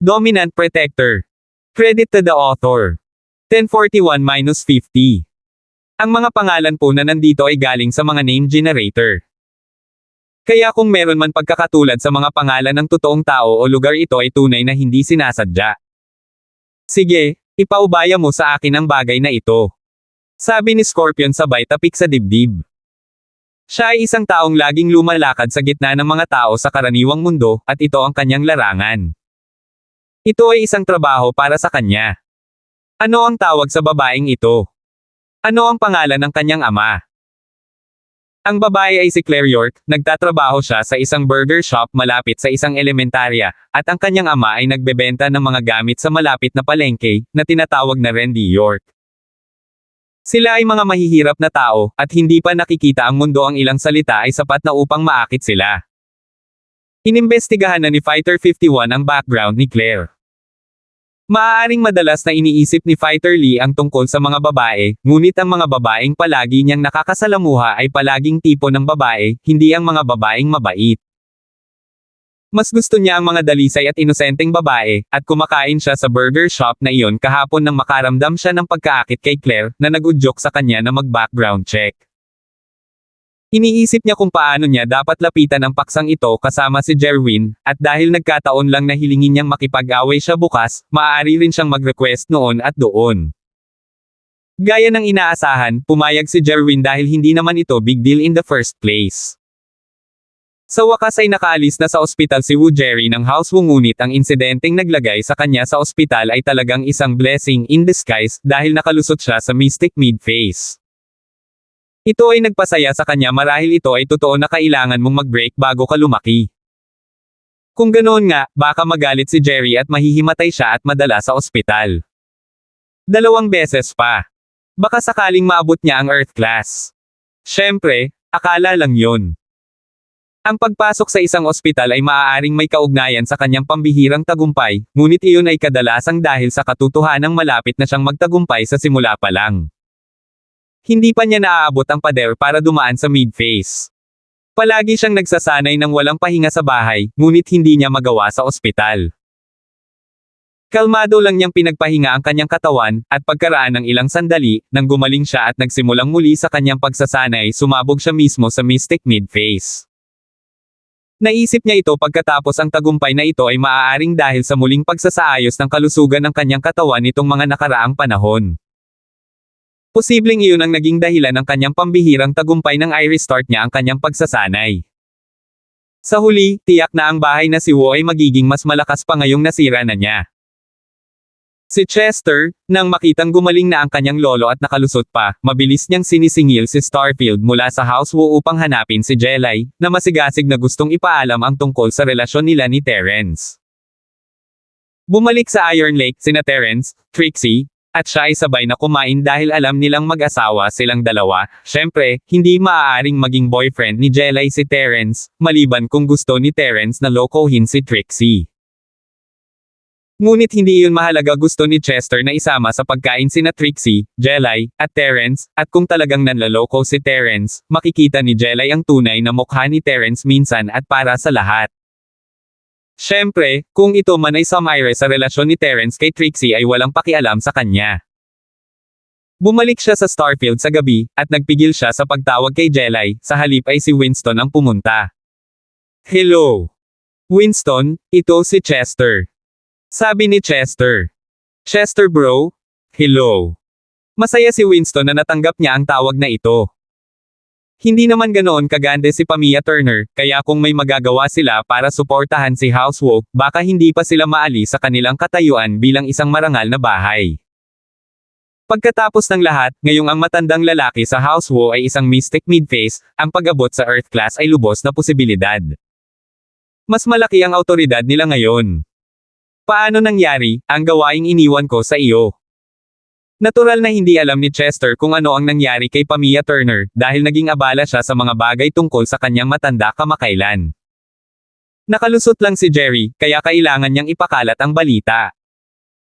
Dominant Protector. Credit to the author. 1041-50. Ang mga pangalan po na nandito ay galing sa mga name generator. Kaya kung meron man pagkakatulad sa mga pangalan ng totoong tao o lugar, ito ay tunay na hindi sinasadya. Sige, ipaubaya mo sa akin ang bagay na ito. Sabi ni Scorpion sabay tapik sa dibdib. Siya ay isang taong laging lumalakad sa gitna ng mga tao sa karaniwang mundo, at ito ang kanyang larangan. Ito ay isang trabaho para sa kanya. Ano ang tawag sa babaeng ito? Ano ang pangalan ng kanyang ama? Ang babae ay si Claire York, nagtatrabaho siya sa isang burger shop malapit sa isang elementarya, at ang kanyang ama ay nagbebenta ng mga gamit sa malapit na palengke, na tinatawag na Randy York. Sila ay mga mahihirap na tao, at hindi pa nakikita ang mundo. Ang ilang salita ay sapat na upang maakit sila. Inimbestigahan na ni Fighter 51 ang background ni Claire. Maaaring madalas na iniisip ni Fighter Lee ang tungkol sa mga babae, ngunit ang mga babaeng palagi niyang nakakasalamuha ay palaging tipo ng babae, hindi ang mga babaeng mabait. Mas gusto niya ang mga dalisay at inosenteng babae, at kumakain siya sa burger shop na iyon kahapon nang makaramdam siya ng pagkaakit kay Claire, na nag-udyok sa kanya na mag-background check. Iniisip niya kung paano niya dapat lapitan ang paksang ito kasama si Jerwin, at dahil nagkataon lang na hilingin niyang makipag-away siya bukas, maaari rin siyang mag-request noon at doon. Gaya ng inaasahan, pumayag si Jerwin dahil hindi naman ito big deal in the first place. Sa wakas ay nakaalis na sa ospital si Woo Jerry ng House Woo, ngunit ang insidenteng naglagay sa kanya sa ospital ay talagang isang blessing in disguise dahil nakalusot siya sa Mystic Mid-Face. Ito ay nagpasaya sa kanya marahil ito ay totoo na kailangan mong mag-break bago ka lumaki. Kung ganoon nga, baka magalit si Jerry at mahihimatay siya at madala sa ospital. 2 beses pa. Baka sakaling maabot niya ang Earth class. Siyempre, akala lang yun. Ang pagpasok sa isang ospital ay maaaring may kaugnayan sa kanyang pambihirang tagumpay, ngunit iyon ay kadalasang dahil sa katotohanang malapit na siyang magtagumpay sa simula pa lang. Hindi pa niya naaabot ang pader para dumaan sa mid-face. Palagi siyang nagsasanay ng walang pahinga sa bahay, ngunit hindi niya magawa sa ospital. Kalmado lang niyang pinagpahinga ang kanyang katawan, at pagkaraan ng ilang sandali, nang gumaling siya at nagsimulang muli sa kanyang pagsasanay, sumabog siya mismo sa Mystic Mid-Face. Naisip niya ito pagkatapos ang tagumpay na ito ay maaaring dahil sa muling pagsasaayos ng kalusugan ng kanyang katawan nitong mga nakaraang panahon. Posibleng iyon ang naging dahilan ng kanyang pambihirang tagumpay nang i-restart niya ang kanyang pagsasanay. Sa huli, tiyak na ang bahay na si Woo ay magiging mas malakas pa ngayong nasira na niya. Si Chester, nang makitang gumaling na ang kanyang lolo at nakalusot pa, mabilis niyang sinisingil si Starfield mula sa House Woo upang hanapin si Jelay, na masigasig na gustong ipaalam ang tungkol sa relasyon nila ni Terrence. Bumalik sa Iron Lake sina Terrence, Trixie, at siya ay sabay na kumain dahil alam nilang mag-asawa silang dalawa. Siyempre, hindi maaaring maging boyfriend ni Jelay si Terrence, maliban kung gusto ni Terrence na lokohin si Trixie. Ngunit hindi iyon mahalaga, gusto ni Chester na isama sa pagkain sina Trixie, Jelay, at Terrence, at kung talagang nanlaloko si Terrence, makikita ni Jelay ang tunay na mukha ni Terrence minsan at para sa lahat. Siyempre, kung ito man ay sumire sa relasyon ni Terrence kay Trixie ay walang pakialam sa kanya. Bumalik siya sa Starfield sa gabi, at nagpigil siya sa pagtawag kay Jelay, sa halip ay si Winston ang pumunta. "Hello, Winston, ito si Chester." Sabi ni Chester. "Chester bro? Hello." Masaya si Winston na natanggap niya ang tawag na ito. Hindi naman ganoon kagande si Pamia Turner, kaya kung may magagawa sila para suportahan si House Woo, baka hindi pa sila maalis sa kanilang katayuan bilang isang marangal na bahay. Pagkatapos ng lahat, ngayong ang matandang lalaki sa House Woo ay isang Mystic Mid-Face, ang pag-abot sa Earth class ay lubos na posibilidad. Mas malaki ang awtoridad nila ngayon. Paano nangyari ang gawaing iniwan ko sa iyo? Natural na hindi alam ni Chester kung ano ang nangyari kay Pamia Turner, dahil naging abala siya sa mga bagay tungkol sa kanyang matanda kamakailan. Nakalusot lang si Jerry, kaya kailangan niyang ipakalat ang balita.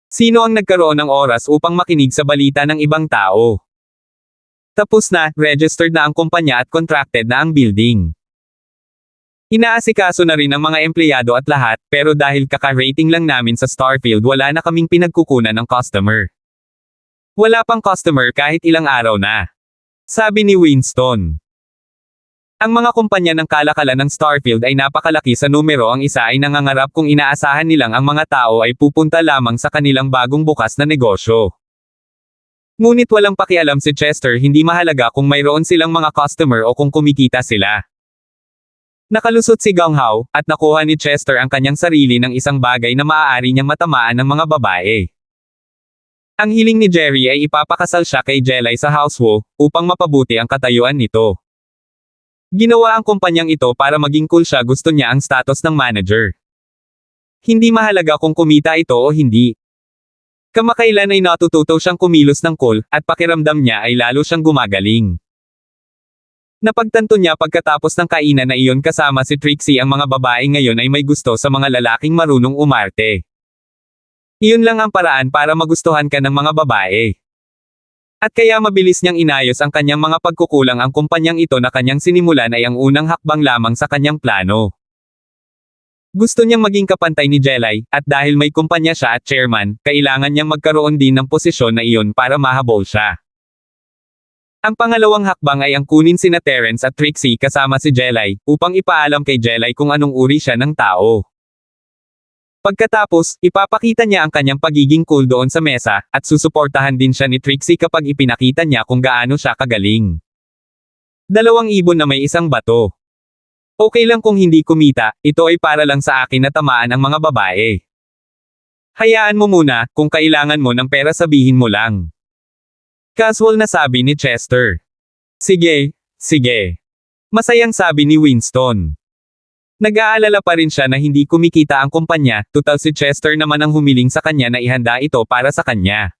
Sino ang nagkaroon ng oras upang makinig sa balita ng ibang tao? Tapos na, registered na ang kumpanya at contracted na ang building. Inaasikaso na rin ng mga empleyado at lahat, pero dahil kaka-rating lang namin sa Starfield wala na kaming pinagkukunan ng customer. Wala pang customer kahit ilang araw na. Sabi ni Winston. Ang mga kumpanya ng kalakalan ng Starfield ay napakalaki sa numero, ang isa ay nangangarap kung inaasahan nilang ang mga tao ay pupunta lamang sa kanilang bagong bukas na negosyo. Ngunit walang pakialam si Chester, hindi mahalaga kung mayroon silang mga customer o kung kumikita sila. Nakalusot si Gang Hao, at nakuha ni Chester ang kanyang sarili ng isang bagay na maaari niyang matamaan ng mga babae. Ang hiling ni Jerry ay ipapakasal siya kay Jelay sa Housewo, upang mapabuti ang katayuan nito. Ginawa ang kumpanyang ito para maging cool siya, gusto niya ang status ng manager. Hindi mahalaga kung kumita ito o hindi. Kamakailan ay natututo siyang kumilos ng cool, at pakiramdam niya ay lalo siyang gumagaling. Napagtanto niya pagkatapos ng kainan na iyon kasama si Trixie, ang mga babae ngayon ay may gusto sa mga lalaking marunong umarte. Iyon lang ang paraan para magustuhan ka ng mga babae. At kaya mabilis niyang inayos ang kanyang mga pagkukulang. Ang kumpanyang ito na kanyang sinimulan ay ang unang hakbang lamang sa kanyang plano. Gusto niyang maging kapantay ni Jelay, at dahil may kumpanya siya at chairman, kailangan niyang magkaroon din ng posisyon na iyon para mahabol siya. Ang pangalawang hakbang ay ang kunin sina Terence at Trixie kasama si Jelay, upang ipaalam kay Jelay kung anong uri siya ng tao. Pagkatapos, ipapakita niya ang kanyang pagiging cool doon sa mesa, at susuportahan din siya ni Trixie kapag ipinakita niya kung gaano siya kagaling. 2 ibon na may isang bato. Okay lang kung hindi kumita, ito ay para lang sa akin na tamaan ang mga babae. Hayaan mo muna, kung kailangan mo ng pera sabihin mo lang. Casual na sabi ni Chester. Sige, sige. Masayang sabi ni Winston. Nag-aalala pa rin siya na hindi kumikita ang kumpanya, tutal si Chester naman ang humiling sa kanya na ihanda ito para sa kanya.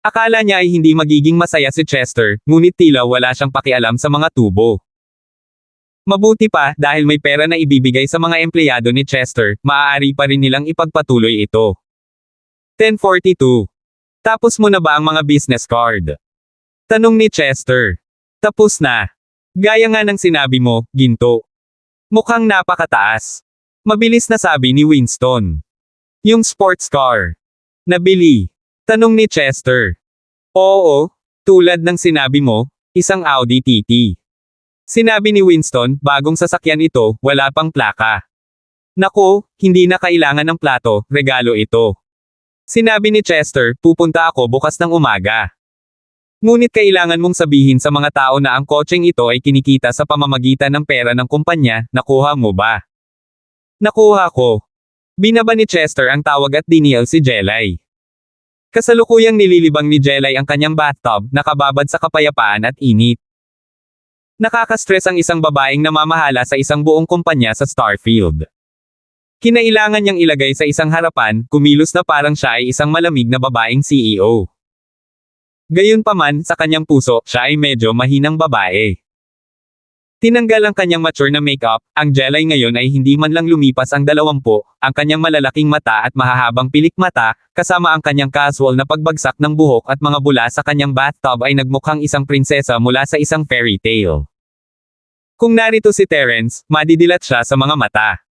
Akala niya ay hindi magiging masaya si Chester, ngunit tila wala siyang pakialam sa mga tubo. Mabuti pa, dahil may pera na ibibigay sa mga empleyado ni Chester, maaari pa rin nilang ipagpatuloy ito. 10:42. Tapos mo na ba ang mga business card? Tanong ni Chester. Tapos na. Gaya nga ng sinabi mo, ginto. Mukhang napakataas. Mabilis na sabi ni Winston. Yung sports car. Nabili. Tanong ni Chester. Oo, tulad ng sinabi mo, isang Audi TT. Sinabi ni Winston, bagong sasakyan ito, wala pang plaka. Naku, hindi na kailangan ng plato, regalo ito. Sinabi ni Chester, pupunta ako bukas ng umaga. Ngunit kailangan mong sabihin sa mga tao na ang kotseng ito ay kinikita sa pamamagitan ng pera ng kumpanya, nakuha mo ba? Nakuha ko. Binaba ni Chester ang tawag at diniyal si Jelay. Kasalukuyang nililibang ni Jelay ang kanyang bathtub, nakababad sa kapayapaan at init. Nakaka-stress ang isang babaeng namamahala sa isang buong kumpanya sa Starfield. Kinailangan niyang ilagay sa isang harapan, kumilos na parang siya ay isang malamig na babaeng CEO. Gayunpaman, sa kanyang puso, siya ay medyo mahinang babae. Tinanggal ang kanyang mature na makeup, ang Jelay ngayon ay hindi man lang lumipas ang 20, ang kanyang malalaking mata at mahahabang pilik mata, kasama ang kanyang casual na pagbagsak ng buhok at mga bula sa kanyang bathtub ay nagmukhang isang prinsesa mula sa isang fairy tale. Kung narito si Terence, madidilat siya sa mga mata.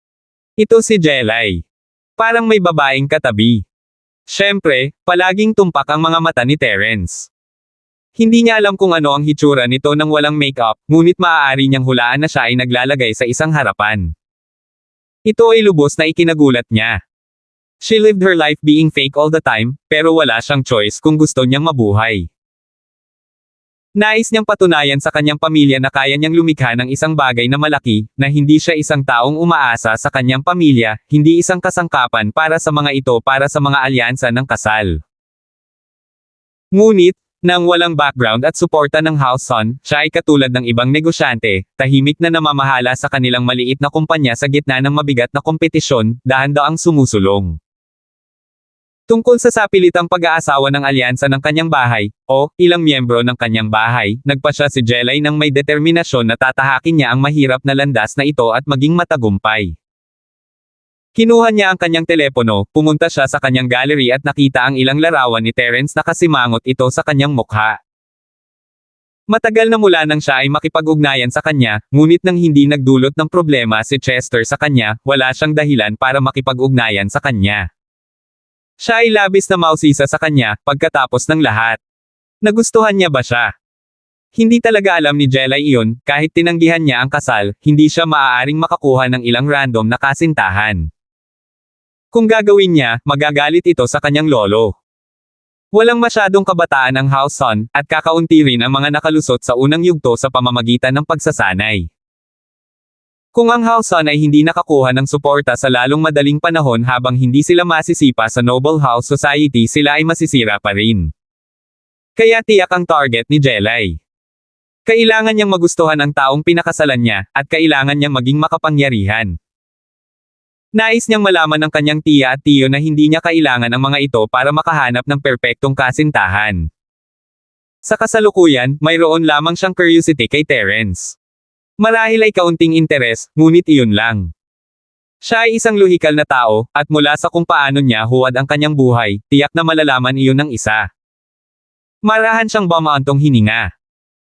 Ito si Jelay. Parang may babaeng katabi. Siyempre, palaging tumpak ang mga mata ni Terence. Hindi niya alam kung ano ang hitsura nito nang walang makeup, ngunit maaari niyang hulaan na siya ay naglalagay sa isang harapan. Ito ay lubos na ikinagulat niya. She lived her life being fake all the time, pero wala siyang choice kung gusto niyang mabuhay. Nais niyang patunayan sa kanyang pamilya na kaya niyang lumikha ng isang bagay na malaki, na hindi siya isang taong umaasa sa kanyang pamilya, hindi isang kasangkapan para sa mga ito para sa mga alyansa ng kasal. Ngunit, nang walang background at suporta ng house son, siya ay katulad ng ibang negosyante, tahimik na namamahala sa kanilang maliit na kumpanya sa gitna ng mabigat na kompetisyon, dahan-daang sumusulong. Tungkol sa sapilitang pag-aasawa ng alyansa ng kanyang bahay, o ilang miyembro ng kanyang bahay, nagpasya si Jelay ng may determinasyon na tatahakin niya ang mahirap na landas na ito at maging matagumpay. Kinuha niya ang kanyang telepono, pumunta siya sa kanyang gallery at nakita ang ilang larawan ni Terence na kasimangot ito sa kanyang mukha. Matagal na mula nang siya ay makipag-ugnayan sa kanya, ngunit nang hindi nagdulot ng problema si Chester sa kanya, wala siyang dahilan para makipag-ugnayan sa kanya. Siya ay labis na mausisa sa kanya, pagkatapos ng lahat. Nagustuhan niya ba siya? Hindi talaga alam ni Jelay iyon, kahit tinanggihan niya ang kasal, hindi siya maaaring makakuha ng ilang random na kasintahan. Kung gagawin niya, magagalit ito sa kanyang lolo. Walang masyadong kabataan ang House Son, at kakaunti rin ang mga nakalusot sa unang yugto sa pamamagitan ng pagsasanay. Kung ang House Son ay hindi nakakuha ng suporta sa lalong madaling panahon habang hindi sila masisipa sa Noble House Society, sila ay masisira pa rin. Kaya tiyak ang target ni Jelay. Kailangan niyang magustuhan ang taong pinakasalan niya, at kailangan niyang maging makapangyarihan. Nais niyang malaman ng kanyang tiya at tiyo na hindi niya kailangan ang mga ito para makahanap ng perpektong kasintahan. Sa kasalukuyan, mayroon lamang siyang curiosity kay Terence. Marahil ay kaunting interes, ngunit iyon lang. Siya ay isang lohikal na tao, at mula sa kung paano niya huwad ang kanyang buhay, tiyak na malalaman iyon ng isa. Marahan siyang bumaantong hininga.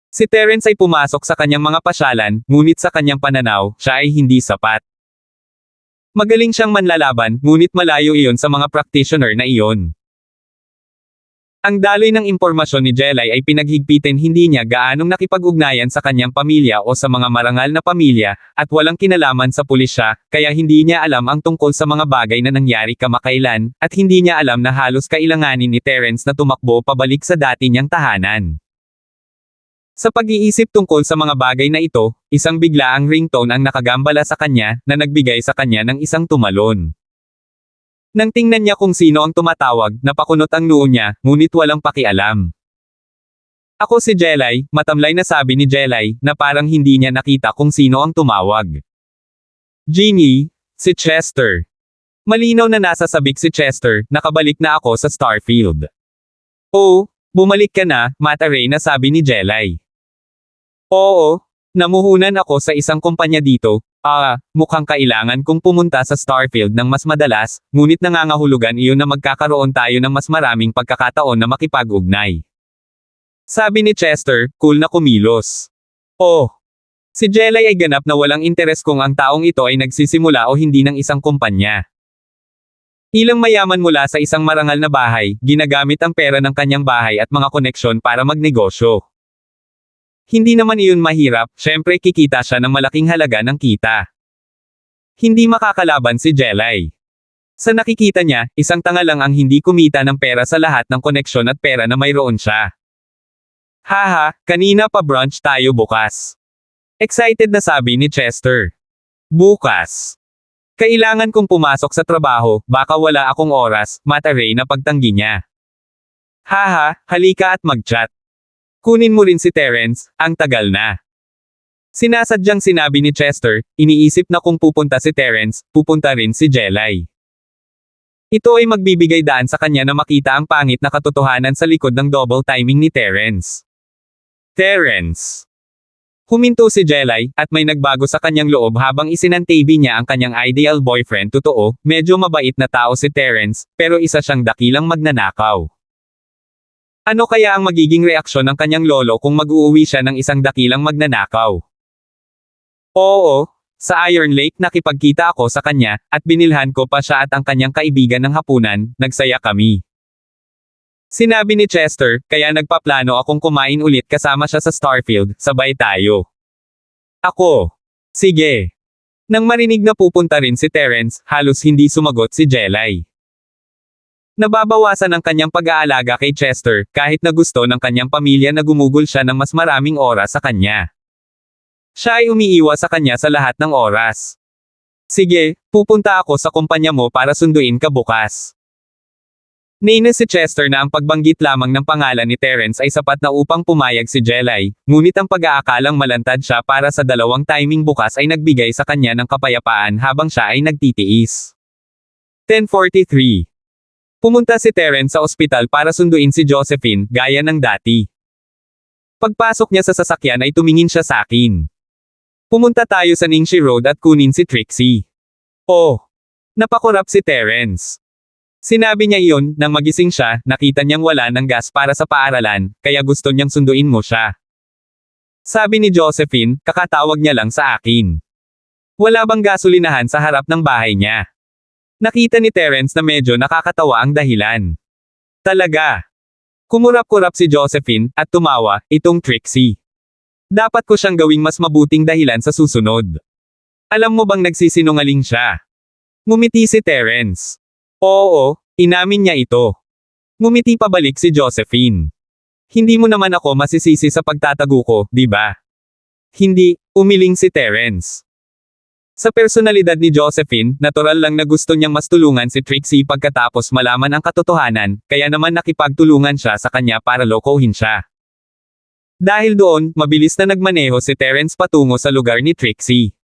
Si Terence ay pumasok sa kanyang mga pasyalan, ngunit sa kanyang pananaw, siya ay hindi sapat. Magaling siyang manlalaban, ngunit malayo iyon sa mga practitioner na iyon. Ang daloy ng impormasyon ni Jelay ay pinaghigpitin, hindi niya gaanong nakipag-ugnayan sa kanyang pamilya o sa mga marangal na pamilya, at walang kinalaman sa pulisya, kaya hindi niya alam ang tungkol sa mga bagay na nangyari kamakailan, at hindi niya alam na halos kailanganin ni Terence na tumakbo pabalik sa dati niyang tahanan. Sa pag-iisip tungkol sa mga bagay na ito, isang biglaang ringtone ang nakagambala sa kanya, na nagbigay sa kanya ng isang tumalon. Nang tingnan niya kung sino ang tumatawag, napakunot ang noo niya, ngunit walang pakialam. Ako si Jelay, matamlay na sabi ni Jelay, na parang hindi niya nakita kung sino ang tumawag. Jeannie, si Chester. Malinaw na nasa sabik si Chester, nakabalik na ako sa Starfield. Oh, bumalik ka na, Mataray, na sabi ni Jelay. Oo, namuhunan ako sa isang kumpanya dito. Mukhang kailangan kong pumunta sa Starfield ng mas madalas, ngunit nangangahulugan iyon na magkakaroon tayo ng mas maraming pagkakataon na makipag-ugnay. Sabi ni Chester, cool na kumilos. Oh. Si Jelay ay ganap na walang interes kung ang taong ito ay nagsisimula o hindi ng isang kumpanya. Ilang mayaman mula sa isang marangal na bahay, ginagamit ang pera ng kanyang bahay at mga koneksyon para magnegosyo. Hindi naman iyon mahirap, syempre kikita siya ng malaking halaga ng kita. Hindi makakalaban si Jelay. Sa nakikita niya, isang tanga lang ang hindi kumita ng pera sa lahat ng koneksyon at pera na mayroon siya. Haha, kanina pa brunch tayo bukas. Excited na sabi ni Chester. Bukas. Kailangan kong pumasok sa trabaho, baka wala akong oras, Mataray na pagtanggi niya. Haha, halika at mag-chat. Kunin mo rin si Terence, ang tagal na. Sinasadyang sinabi ni Chester, iniisip na kung pupunta si Terence, pupunta rin si Jelay. Ito ay magbibigay daan sa kanya na makita ang pangit na katotohanan sa likod ng double timing ni Terence. Terence. Huminto si Jelay, at may nagbago sa kanyang loob habang isinantabi niya ang kanyang ideal boyfriend. Totoo, medyo mabait na tao si Terence, pero isa siyang dakilang magnanakaw. Ano kaya ang magiging reaksyon ng kanyang lolo kung mag-uuwi siya ng isang dakilang magnanakaw? Oo, sa Iron Lake nakipagkita ako sa kanya, at binilhan ko pa siya at ang kanyang kaibigan ng hapunan, nagsaya kami. Sinabi ni Chester, kaya nagpaplano akong kumain ulit kasama siya sa Starfield, sabay tayo. Ako. Sige. Nang marinig na pupunta rin si Terence, halos hindi sumagot si Jelay. Nababawasan ang kanyang pag-aalaga kay Chester, kahit na gusto ng kanyang pamilya na gumugol siya ng mas maraming oras sa kanya. Siya ay umiiwas sa kanya sa lahat ng oras. Sige, pupunta ako sa kumpanya mo para sunduin ka bukas. Nainis si Chester na ang pagbanggit lamang ng pangalan ni Terence ay sapat na upang pumayag si Jelay, ngunit ang pag-aakalang malantad siya para sa dalawang timing bukas ay nagbigay sa kanya ng kapayapaan habang siya ay nagtitiis. 10:43. Pumunta si Terence sa ospital para sunduin si Josephine, gaya ng dati. Pagpasok niya sa sasakyan ay tumingin siya sa akin. Pumunta tayo sa Ningxi Road at kunin si Trixie. Oh! Napakurap si Terence. Sinabi niya iyon, nang magising siya, nakita niyang wala ng gas para sa paaralan, kaya gusto niyang sunduin mo siya. Sabi ni Josephine, kakatawag niya lang sa akin. Wala bang gasolinahan sa harap ng bahay niya? Nakita ni Terence na medyo nakakatawa ang dahilan. Talaga. Kumurap-kurap si Josephine, at tumawa, itong Trixie. Dapat ko siyang gawing mas mabuting dahilan sa susunod. Alam mo bang nagsisinungaling siya? Ngumiti si Terence. Oo, inamin niya ito. Ngumiti pabalik si Josephine. Hindi mo naman ako masisisi sa pagtatago ko, di ba? Hindi, umiling si Terence. Sa personalidad ni Josephine, natural lang na gusto niyang mas tulungan si Trixie pagkatapos malaman ang katotohanan, kaya naman nakipagtulungan siya sa kanya para lokohin siya. Dahil doon, mabilis na nagmaneho si Terence patungo sa lugar ni Trixie.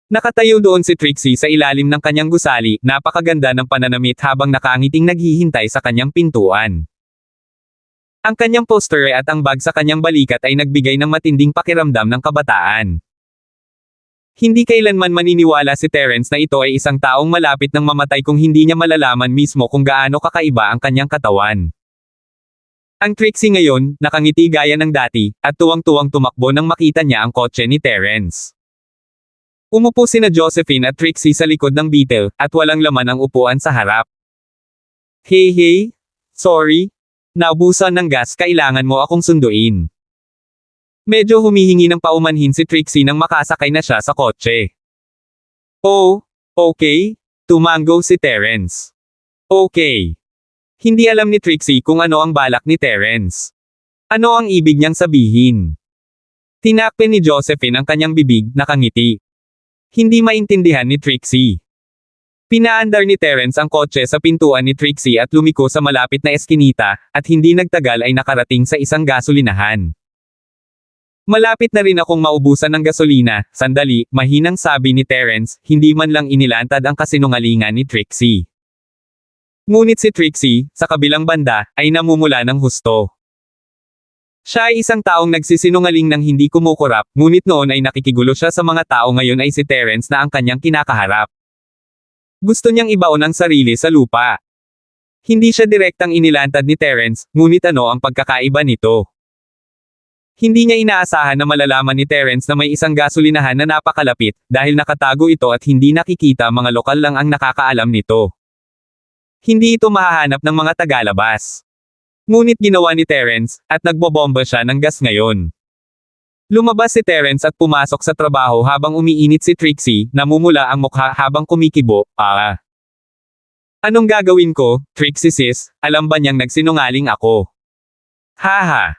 Nakatayo doon si Trixie sa ilalim ng kanyang gusali, napakaganda ng pananamit habang nakangiting naghihintay sa kanyang pintuan. Ang kanyang poster at ang bag sa kanyang balikat ay nagbigay ng matinding pakiramdam ng kabataan. Hindi kailanman maniniwala si Terence na ito ay isang taong malapit ng mamatay kung hindi niya malalaman mismo kung gaano kakaiba ang kanyang katawan. Ang Trixie ngayon, nakangiti gaya ng dati, at tuwang-tuwang tumakbo nang makita niya ang kotse ni Terence. Umupo sina Josephine at Trixie sa likod ng Beetle, at walang laman ang upuan sa harap. Hey, sorry. Naubusan ng gas, kailangan mo akong sunduin. Medyo humihingi ng paumanhin si Trixie nang makasakay na siya sa kotse. Oh, okay. Tumango si Terence. Okay. Hindi alam ni Trixie kung ano ang balak ni Terence. Ano ang ibig niyang sabihin? Tinakpan ni Josephine ang kanyang bibig, nakangiti. Hindi maintindihan ni Trixie. Pinaandar ni Terence ang kotse sa pintuan ni Trixie at lumiko sa malapit na eskinita, at hindi nagtagal ay nakarating sa isang gasolinahan. Malapit na rin akong maubusan ng gasolina, sandali, mahinang sabi ni Terence, hindi man lang inilantad ang kasinungalingan ni Trixie. Ngunit si Trixie, sa kabilang banda, ay namumula ng husto. Siya ay isang taong nagsisinungaling nang hindi kumukurap, ngunit noon ay nakikigulo siya sa mga tao, ngayon ay si Terence na ang kanyang kinakaharap. Gusto niyang ibaon ang sarili sa lupa. Hindi siya direktang inilantad ni Terence, ngunit ano ang pagkakaiba nito? Hindi niya inaasahan na malalaman ni Terence na may isang gasolinahan na napakalapit, dahil nakatago ito at hindi nakikita, mga lokal lang ang nakakaalam nito. Hindi ito mahahanap ng mga tagalabas. Ngunit ginawa ni Terence, at nagbobomba siya ng gas ngayon. Lumabas si Terence at pumasok sa trabaho habang umiinit si Trixie, namumula ang mukha habang kumikibo, Anong gagawin ko, Trixie sis, alam ba niyang nagsinungaling ako? Haha.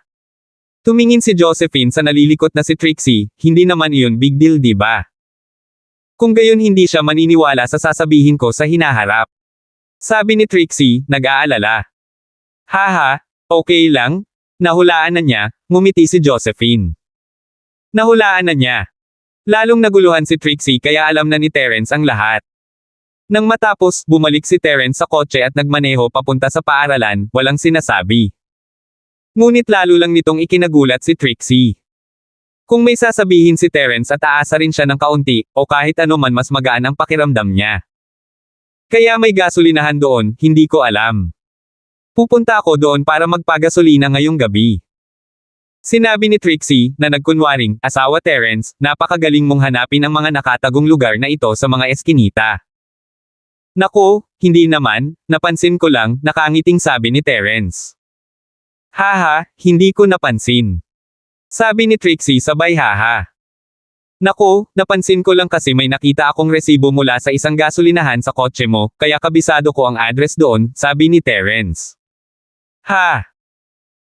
Tumingin si Josephine sa nalilikot na si Trixie, hindi naman iyon big deal, di ba? Kung gayon hindi siya maniniwala sa sasabihin ko sa hinaharap. Sabi ni Trixie, nag-aalala. Haha, okay lang. Nahulaan na niya, ngumiti si Josephine. Nahulaan na niya. Lalong naguluhan si Trixie kaya alam na ni Terence ang lahat. Nang matapos, bumalik si Terence sa kotse at nagmaneho papunta sa paaralan, walang sinasabi. Ngunit lalo lang nitong ikinagulat si Trixie. Kung may sasabihin si Terence at aasa rin siya ng kaunti, o kahit ano man, mas magaan ang pakiramdam niya. Kaya may gasolinahan doon, hindi ko alam. Pupunta ako doon para magpagasolina ngayong gabi. Sinabi ni Trixie, na nagkunwaring, asawa Terence, napakagaling mong hanapin ang mga nakatagong lugar na ito sa mga eskinita. Nako, hindi naman, napansin ko lang, nakangiting sabi ni Terence. Haha, hindi ko napansin. Sabi ni Trixie sabay haha. Nako, napansin ko lang kasi may nakita akong resibo mula sa isang gasolinahan sa kotse mo, kaya kabisado ko ang address doon, sabi ni Terence. Ha!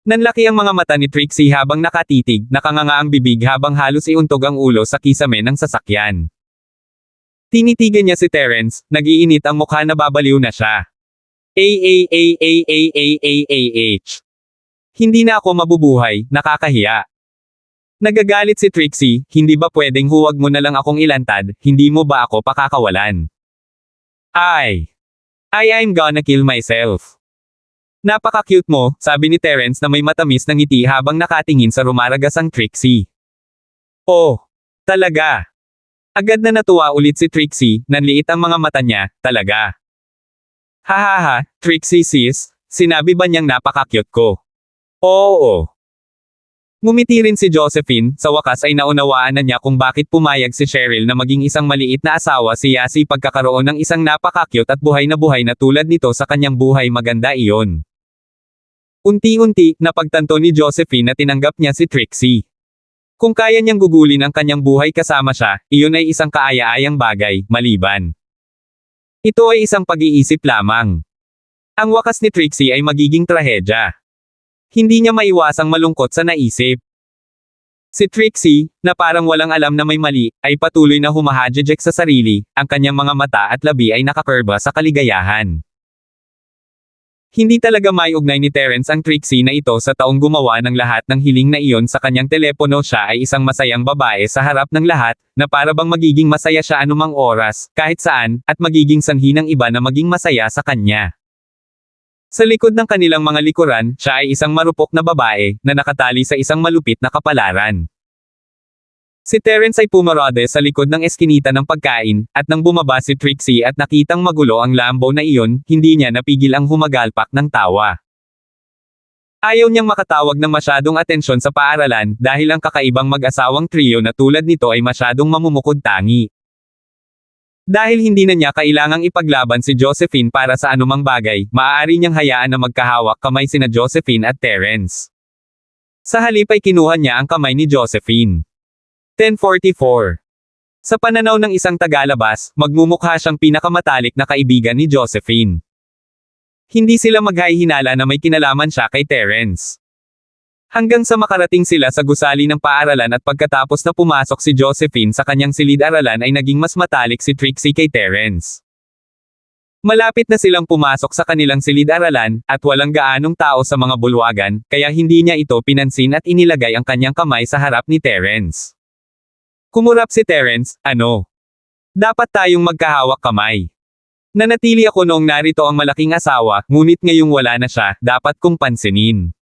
Nanlaki ang mga mata ni Trixie habang nakatitig, nakanganga ang bibig habang halos iuntog ang ulo sa kisame ng sasakyan. Tinitigan niya si Terence, nag-iinit ang mukha, na babaliw na siya. Hindi na ako mabubuhay, nakakahiya. Nagagalit si Trixie, hindi ba pwedeng huwag mo na lang akong ilantad, hindi mo ba ako pakakawalan? I'm gonna kill myself. Napaka-cute mo, sabi ni Terence na may matamis na ngiti habang nakatingin sa rumaragasang Trixie. Oh, talaga? Agad na natuwa ulit si Trixie, nanliit ang mga mata niya, talaga. Hahaha, Trixie sis, sinabi ba niyang napaka-cute ko? Oo. Ngumiti rin si Josephine, sa wakas ay naunawaan na niya kung bakit pumayag si Cheryl na maging isang maliit na asawa si Yasi pagkakaroon ng isang napaka-cute at buhay na tulad nito sa kanyang buhay maganda iyon. Unti-unti, napagtanto ni Josephine na tinanggap niya si Trixie. Kung kaya niyang gugulin ang kanyang buhay kasama siya, iyon ay isang kaaya-ayang bagay, maliban. Ito ay isang pag-iisip lamang. Ang wakas ni Trixie ay magiging trahedya. Hindi niya maiwasang malungkot sa naisip. Si Trixie, na parang walang alam na may mali, ay patuloy na humahadjejek sa sarili, ang kanyang mga mata at labi ay nakakurba sa kaligayahan. Hindi talaga maiugnay ni Terence ang Trixie na ito sa taong gumawa ng lahat ng hiling na iyon sa kanyang telepono. Siya ay isang masayang babae sa harap ng lahat, na para bang magiging masaya siya anumang oras, kahit saan, at magiging sanhi ng iba na maging masaya sa kanya. Sa likod ng kanilang mga likuran, siya ay isang marupok na babae, na nakatali sa isang malupit na kapalaran. Si Terence ay pumarode sa likod ng eskinita ng pagkain, at nang bumaba si Trixie at nakitang magulo ang Lambo na iyon, hindi niya napigil ang humagalpak ng tawa. Ayaw niyang makatawag ng masyadong atensyon sa paaralan, dahil ang kakaibang mag-asawang trio na tulad nito ay masyadong mamumukod-tangi. Dahil hindi na niya kailangang ipaglaban si Josephine para sa anumang bagay, maaari niyang hayaan na magkahawak kamay sina Josephine at Terence. Sa halip ay kinuha niya ang kamay ni Josephine. 10:44. Sa pananaw ng isang tagalabas, magmumukha siyang pinakamatalik na kaibigan ni Josephine. Hindi sila maghahinala na may kinalaman siya kay Terence. Hanggang sa makarating sila sa gusali ng paaralan at pagkatapos na pumasok si Josephine sa kanyang silid-aralan ay naging mas matalik si Trixie kay Terence. Malapit na silang pumasok sa kanilang silid-aralan, at walang gaanong tao sa mga bulwagan, kaya hindi niya ito pinansin at inilagay ang kanyang kamay sa harap ni Terence. Kumurap si Terence, ano? Dapat tayong magkahawak kamay. Nanatili ako noong narito ang malaking asawa, ngunit ngayong wala na siya, dapat kong pansinin.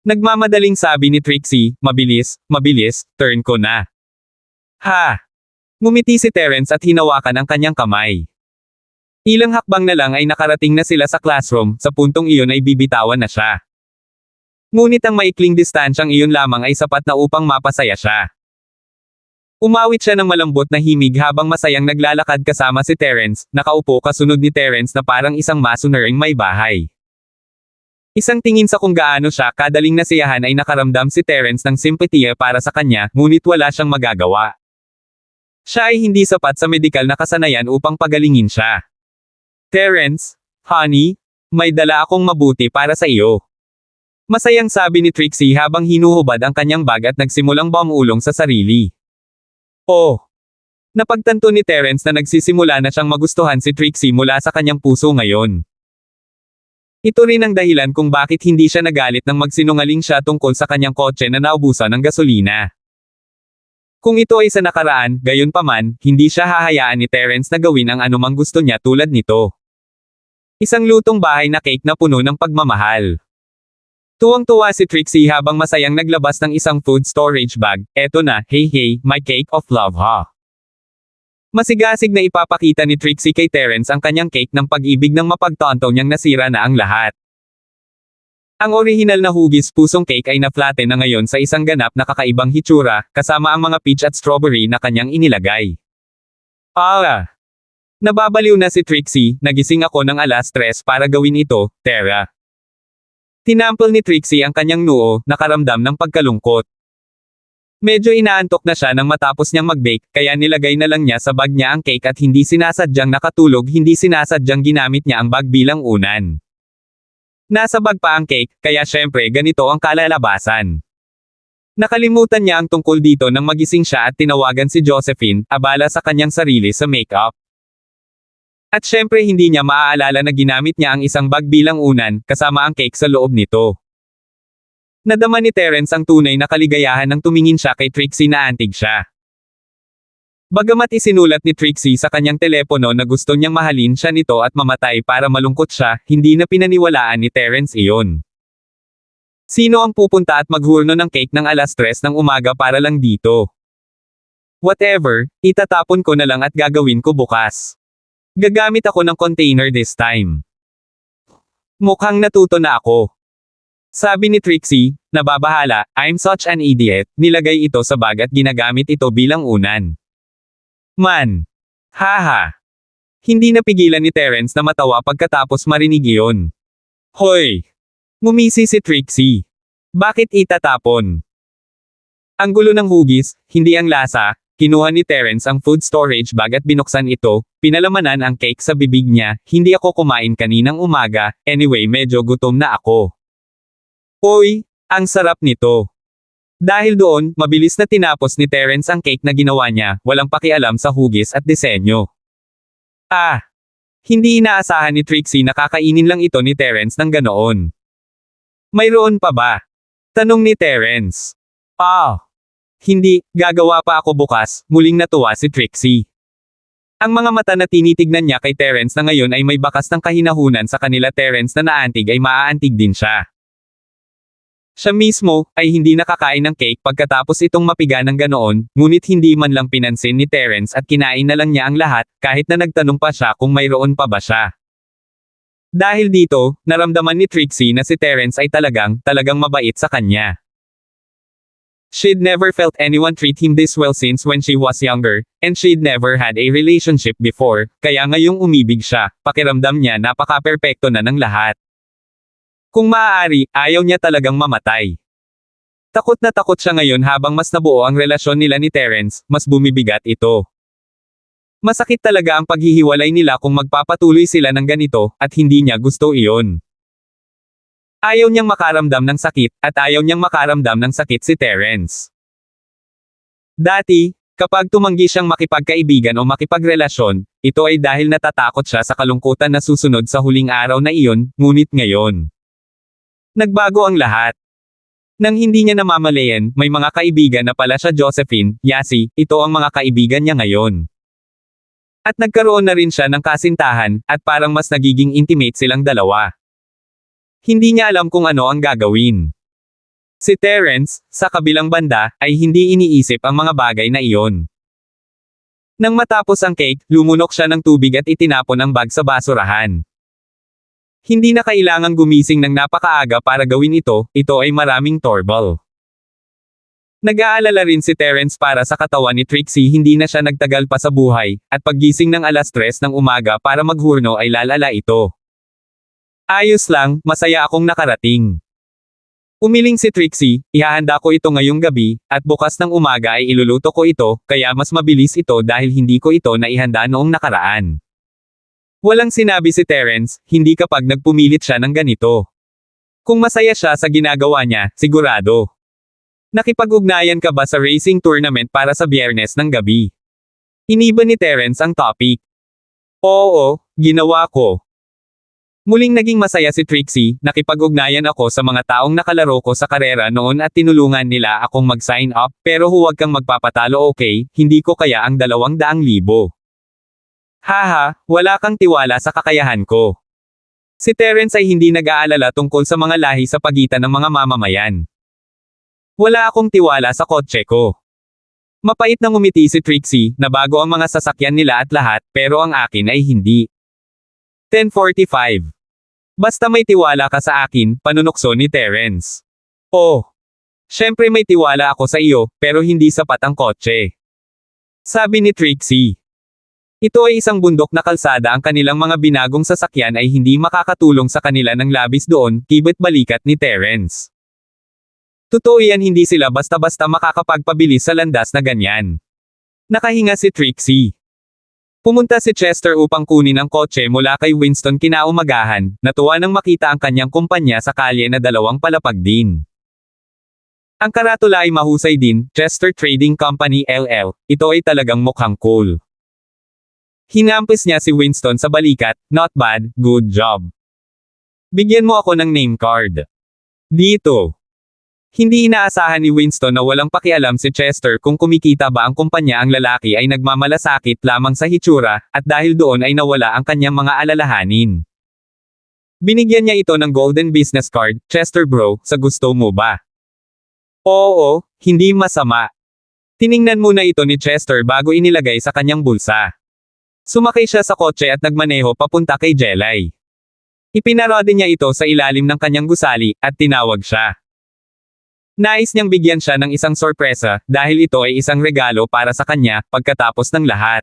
Nagmamadaling sabi ni Trixie, mabilis, turn ko na. Ha! Ngumiti si Terence at hinawakan ang kanyang kamay. Ilang hakbang na lang ay nakarating na sila sa classroom, sa puntong iyon ay bibitawan na siya. Ngunit ang maikling distansyang iyon lamang ay sapat na upang mapasaya siya. Umawit siya ng malambot na himig habang masayang naglalakad kasama si Terence, nakaupo kasunod ni Terence na parang isang masunuring may bahay. Isang tingin sa kung gaano siya kadaling nasiyahan ay nakaramdam si Terence ng simpatiya para sa kanya, ngunit wala siyang magagawa. Siya ay hindi sapat sa medikal na kasanayan upang pagalingin siya. Terence, honey, may dala akong mabuti para sa iyo. Masayang sabi ni Trixie habang hinuhubad ang kanyang bag at nagsimulang bumulong sa sarili. Oh! Napagtanto ni Terence na nagsisimula na siyang magustuhan si Trixie mula sa kanyang puso ngayon. Ito rin ang dahilan kung bakit hindi siya nagalit nang magsinungaling siya tungkol sa kanyang kotse na naubusan ng gasolina. Kung ito ay sa nakaraan, gayunpaman, hindi siya hahayaan ni Terence na gawin ang anumang gusto niya tulad nito. Isang lutong bahay na cake na puno ng pagmamahal. Tuwang-tuwa si Trixie habang masayang naglabas ng isang food storage bag. Eto na, hey, my cake of love ha. Masigasig na ipapakita ni Trixie kay Terence ang kanyang cake ng pag-ibig nang mapagtanto niyang nasira na ang lahat. Ang orihinal na hugis pusong cake ay na-flatten na ngayon sa isang ganap na kakaibang hitsura, kasama ang mga peach at strawberry na kanyang inilagay. Nababaliw na si Trixie, nagising ako ng 3:00 para gawin ito, Tara. Tinampol ni Trixie ang kanyang noo, nakaramdam ng pagkalungkot. Medyo inaantok na siya nang matapos niyang mag-bake, kaya nilagay na lang niya sa bag niya ang cake at hindi sinasadyang nakatulog, hindi sinasadyang ginamit niya ang bag bilang unan. Nasa bag pa ang cake, kaya syempre ganito ang kalalabasan. Nakalimutan niya ang tungkol dito nang magising siya at tinawagan si Josephine, abala sa kanyang sarili sa makeup. At syempre hindi niya maaalala na ginamit niya ang isang bag bilang unan, kasama ang cake sa loob nito. Nadama ni Terence ang tunay na kaligayahan nang tumingin siya kay Trixie na antig siya. Bagamat isinulat ni Trixie sa kanyang telepono na gusto niyang mahalin siya nito at mamatay para malungkot siya, hindi na pinaniwalaan ni Terence iyon. Sino ang pupunta at maghurno ng cake ng 3:00 ng umaga para lang dito? Whatever, itatapon ko na lang at gagawin ko bukas. Gagamit ako ng container this time. Mukhang natuto na ako. Sabi ni Trixie, nababahala, I'm such an idiot, nilagay ito sa bag at ginagamit ito bilang unan. Man. Haha. Hindi napigilan ni Terence na matawa pagkatapos marinig iyon. Hoy! Ngumisi si Trixie. Bakit itatapon? Ang gulo ng hugis, hindi ang lasa. Kinuha ni Terence ang food storage bag at binuksan ito, pinalamanan ang cake sa bibig niya, hindi ako kumain kaninang umaga, anyway medyo gutom na ako. Hoy, ang sarap nito. Dahil doon, mabilis na tinapos ni Terence ang cake na ginawa niya, walang pakialam sa hugis at disenyo. Ah! Hindi inaasahan ni Trixie na kakainin lang ito ni Terence ng ganoon. Mayroon pa ba? Tanong ni Terence. Hindi, gagawa pa ako bukas, muling natuwa si Trixie. Ang mga mata na tinitignan niya kay Terence na ngayon ay may bakas ng kahinahunan sa kanila Terence na naantig ay maaantig din siya. Siya mismo, ay hindi nakakain ng cake pagkatapos itong mapiga ng ganoon, ngunit hindi man lang pinansin ni Terence at kinain na lang niya ang lahat, kahit na nagtanong pa siya kung mayroon pa ba siya. Dahil dito, naramdaman ni Trixie na si Terence ay talagang mabait sa kanya. She'd never felt anyone treat him this well since when she was younger, and she'd never had a relationship before, kaya ngayong umibig siya, pakiramdam niya napaka-perpekto na ng lahat. Kung maaari, ayaw niya talagang mamatay. Takot na takot siya ngayon habang mas nabuo ang relasyon nila ni Terence, mas bumibigat ito. Masakit talaga ang paghihiwalay nila kung magpapatuloy sila ng ganito, at hindi niya gusto iyon. Ayaw niyang makaramdam ng sakit, at ayaw niyang makaramdam ng sakit si Terence. Dati, kapag tumanggi siyang makipagkaibigan o makipagrelasyon, ito ay dahil natatakot siya sa kalungkutan na susunod sa huling araw na iyon, ngunit ngayon. Nagbago ang lahat. Nang hindi niya namamalayan, may mga kaibigan na pala siya Josephine, Yasi, ito ang mga kaibigan niya ngayon. At nagkaroon na rin siya ng kasintahan, at parang mas nagiging intimate silang dalawa. Hindi niya alam kung ano ang gagawin. Si Terence, sa kabilang banda, ay hindi iniisip ang mga bagay na iyon. Nang matapos ang cake, lumunok siya ng tubig at itinapon ang bag sa basurahan. Hindi na kailangang gumising ng napakaaga para gawin ito ay maraming torbal. Nag-aalala rin si Terence para sa katawan ni Trixie hindi na siya nagtagal pa sa buhay, at paggising ng 3:00 ng umaga para maghurno ay lalala ito. Ayos lang, masaya akong nakarating. Umiling si Trixie, ihahanda ko ito ngayong gabi, at bukas ng umaga ay iluluto ko ito, kaya mas mabilis ito dahil hindi ko ito naihanda noong nakaraan. Walang sinabi si Terence, hindi kapag nagpumilit siya ng ganito. Kung masaya siya sa ginagawa niya, sigurado. Nakipag-ugnayan ka ba sa racing tournament para sa Biyernes ng gabi? Iniba ni Terence ang topic. Oo, ginawa ko. Muling naging masaya si Trixie, nakipag-ugnayan ako sa mga taong nakalaro ko sa karera noon at tinulungan nila akong mag-sign up, pero huwag kang magpapatalo okay, hindi ko kaya ang 200,000. Haha, wala kang tiwala sa kakayahan ko. Si Terence ay hindi nag-aalala tungkol sa mga lahi sa pagitan ng mga mamamayan. Wala akong tiwala sa kotse ko. Mapait na ngumiti si Trixie, na bago ang mga sasakyan nila at lahat, pero ang akin ay hindi. 10:45. Basta may tiwala ka sa akin, panunokso ni Terence. Oh. Syempre may tiwala ako sa iyo, pero hindi sapat ang kotse. Sabi ni Trixie. Ito ay isang bundok na kalsada, ang kanilang mga binagong sasakyan ay hindi makakatulong sa kanila ng labis doon, kibet balikat ni Terence. Totoo yan, hindi sila basta-basta makakapagpabilis sa landas na ganyan. Nakahinga si Trixie. Pumunta si Chester upang kunin ang kotse mula kay Winston kinaumagahan, natuwa nang makita ang kanyang kumpanya sa kalye na 2 palapag din. Ang karatula ay mahusay din, Chester Trading Company LL, ito ay talagang mukhang cool. Hinampis niya si Winston sa balikat, not bad, good job. Bigyan mo ako ng name card. Dito. Hindi inaasahan ni Winston na walang pakialam si Chester kung kumikita ba ang kumpanya. Ang lalaki ay nagmamalasakit lamang sa hitsura, at dahil doon ay nawala ang kanyang mga alalahanin. Binigyan niya ito ng golden business card, Chester bro, sa gusto mo ba? Oo, hindi masama. Tiningnan muna ito ni Chester bago inilagay sa kanyang bulsa. Sumakay siya sa kotse at nagmaneho papunta kay Jelay. Ipinarode niya ito sa ilalim ng kanyang gusali, at tinawag siya. Nais niyang bigyan siya ng isang sorpresa, dahil ito ay isang regalo para sa kanya, pagkatapos ng lahat.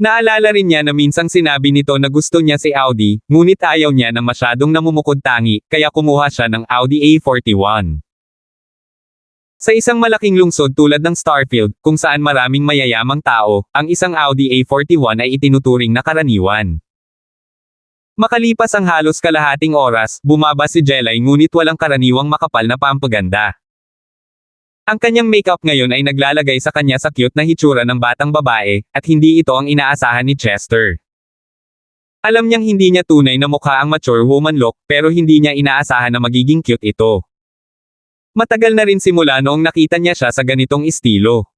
Naalala rin niya na minsang sinabi nito na gusto niya si Audi, ngunit ayaw niya ng masyadong namumukod-tangi, kaya kumuha siya ng Audi A41. Sa isang malaking lungsod tulad ng Starfield, kung saan maraming mayayamang tao, ang isang Audi A41 ay itinuturing na karaniwan. Makalipas ang halos kalahating oras, bumaba si Jelay ngunit walang karaniwang makapal na pampaganda. Ang kanyang makeup ngayon ay naglalagay sa kanya sa cute na hitsura ng batang babae, at hindi ito ang inaasahan ni Chester. Alam niyang hindi niya tunay na mukha ang mature woman look, pero hindi niya inaasahan na magiging cute ito. Matagal na rin simula noong nakita niya siya sa ganitong estilo.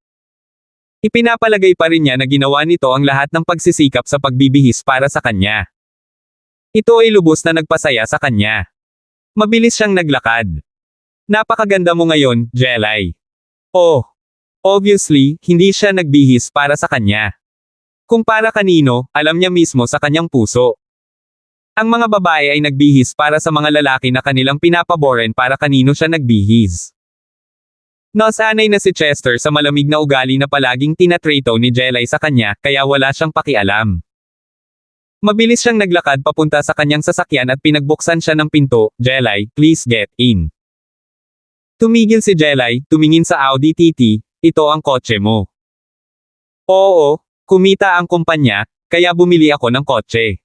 Ipinapalagay pa rin niya na ginawa nito ang lahat ng pagsisikap sa pagbibihis para sa kanya. Ito ay lubos na nagpasaya sa kanya. Mabilis siyang naglakad. Napakaganda mo ngayon, Jelay. Oh. Obviously, hindi siya nagbihis para sa kanya. Kung para kanino, alam niya mismo sa kanyang puso. Ang mga babae ay nagbihis para sa mga lalaki na kanilang pinapaboren para kanino siya nagbihis. Nasanay na si Chester sa malamig na ugali na palaging tinatrato ni Jelay sa kanya, kaya wala siyang pakialam. Mabilis siyang naglakad papunta sa kanyang sasakyan at pinagbuksan siya ng pinto. Jelay, please get in. Tumigil si Jelay, tumingin sa Audi TT, ito ang kotse mo. Oo, kumita ang kumpanya, kaya bumili ako ng kotse.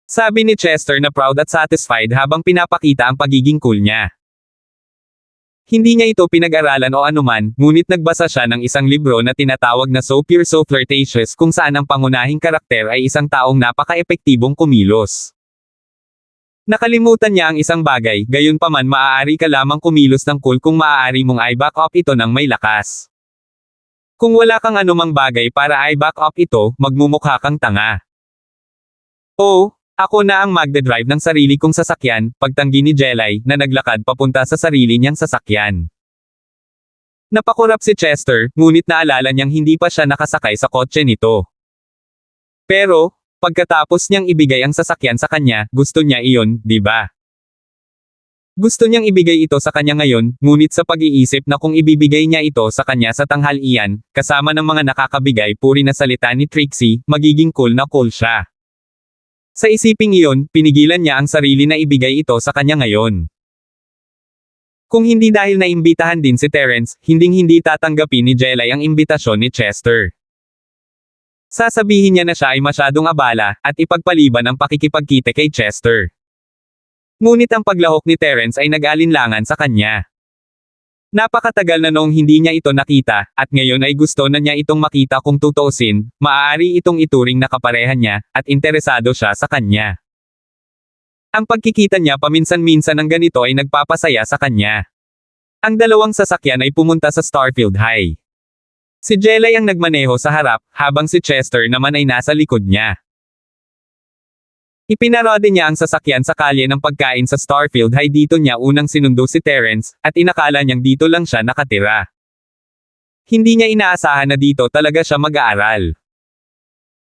Sabi ni Chester na proud at satisfied habang pinapakita ang pagiging cool niya. Hindi niya ito pinag-aralan o anuman, ngunit nagbasa siya ng isang libro na tinatawag na So Pure So Flirtatious kung saan ang pangunahing karakter ay isang taong napaka-epektibong kumilos. Nakalimutan niya ang isang bagay, gayunpaman maaari ka lamang kumilos ng cool kung maaari mong i-back up ito ng may lakas. Kung wala kang anumang bagay para i-back up ito, magmumukha kang tanga. Oh, ako na ang magdadrive ng sarili kong sasakyan, pagtanggi ni Jelay, na naglakad papunta sa sarili niyang sasakyan. Napakurap si Chester, ngunit naalala niyang hindi pa siya nakasakay sa kotse nito. Pero, pagkatapos niyang ibigay ang sasakyan sa kanya, gusto niya iyon, di ba? Gusto niyang ibigay ito sa kanya ngayon, ngunit sa pag-iisip na kung ibibigay niya ito sa kanya sa tanghalian, kasama ng mga nakakabigay puri na salita ni Trixie, magiging cool na cool siya. Sa isiping iyon, pinigilan niya ang sarili na ibigay ito sa kanya ngayon. Kung hindi dahil naimbitahan din si Terence, hinding-hindi tatanggapin ni Jelay ang imbitasyon ni Chester. Sasabihin niya na siya ay masyadong abala, at ipagpaliban ang pakikipagkita kay Chester. Ngunit ang paglahok ni Terence ay nag-alinlangan sa kanya. Napakatagal na noong hindi niya ito nakita, at ngayon ay gusto na niya itong makita kung tutuusin, maaari itong ituring na kapareha niya, at interesado siya sa kanya. Ang pagkikita niya paminsan-minsan ng ganito ay nagpapasaya sa kanya. Ang dalawang sasakyan ay pumunta sa Starfield High. Si Jelay ang nagmaneho sa harap, habang si Chester naman ay nasa likod niya. Ipinarode niya ang sasakyan sa kalye ng pagkain sa Starfield High. Dito niya unang sinundo si Terence, at inakala niyang dito lang siya nakatira. Hindi niya inaasahan na dito talaga siya mag-aaral.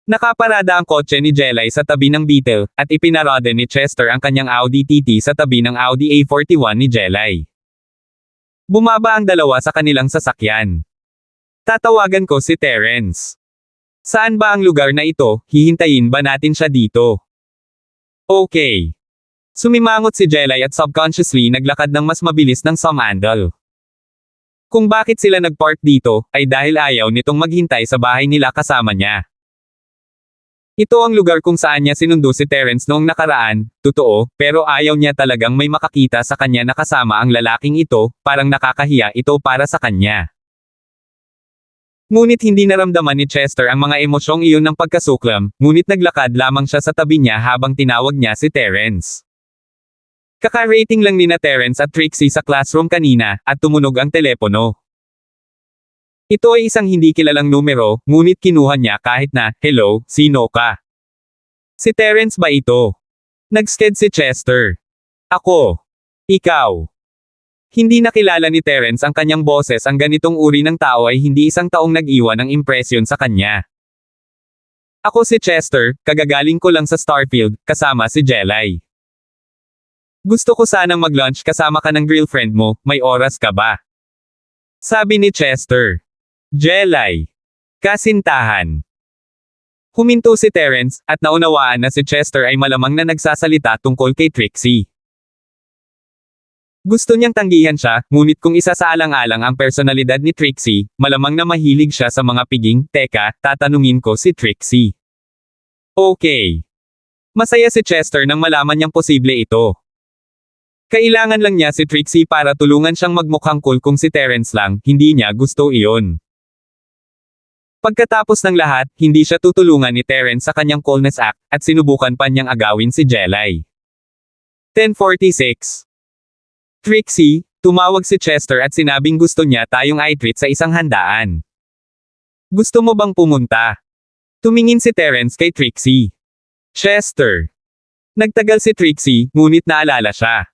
Nakaparada ang kotse ni Jelay sa tabi ng Beetle, at ipinarode ni Chester ang kanyang Audi TT sa tabi ng Audi A41 ni Jelay. Bumaba ang dalawa sa kanilang sasakyan. Tatawagan ko si Terence. Saan ba ang lugar na ito? Hihintayin ba natin siya dito? Okay. Sumimangot si Jelay at subconsciously naglakad ng mas mabilis ng sumandal. Kung bakit sila nagpark dito, ay dahil ayaw nitong maghintay sa bahay nila kasama niya. Ito ang lugar kung saan niya sinundo si Terence noong nakaraan, totoo, pero ayaw niya talagang may makakita sa kanya na kasama ang lalaking ito, parang nakakahiya ito para sa kanya. Ngunit hindi naramdaman ni Chester ang mga emosyong iyon ng pagkasuklam, ngunit naglakad lamang siya sa tabi niya habang tinawag niya si Terence. Kaka-rating lang ni na Terence at Trixie sa classroom kanina, at tumunog ang telepono. Ito ay isang hindi kilalang numero, ngunit kinuha niya kahit na, hello, sino ka? Si Terence ba ito? Nag-sked si Chester. Ako. Ikaw. Hindi nakilala ni Terence ang kanyang boses. Ang ganitong uri ng tao ay hindi isang taong nag-iwan ng impresyon sa kanya. Ako si Chester, kagagaling ko lang sa Starfield, kasama si Jelay. Gusto ko sanang mag-lunch kasama ka ng girlfriend mo, may oras ka ba? Sabi ni Chester. Jelay. Kasintahan. Huminto si Terence, at naunawaan na si Chester ay malamang na nagsasalita tungkol kay Trixie. Gusto niyang tanggihan siya, ngunit kung isa sa alang-alang ang personalidad ni Trixie, malamang na mahilig siya sa mga piging. Teka, tatanungin ko si Trixie. Okay. Masaya si Chester nang malaman niyang posible ito. Kailangan lang niya si Trixie para tulungan siyang magmukhang cool. Kung si Terence lang, hindi niya gusto iyon. Pagkatapos ng lahat, hindi siya tutulungan ni Terence sa kanyang coolness act, at sinubukan pa niyang agawin si Jelay. 10:46. Trixie, tumawag si Chester at sinabing gusto niya tayong i-treat sa isang handaan. Gusto mo bang pumunta? Tumingin si Terence kay Trixie. Chester. Nagtagal si Trixie, ngunit naalala siya.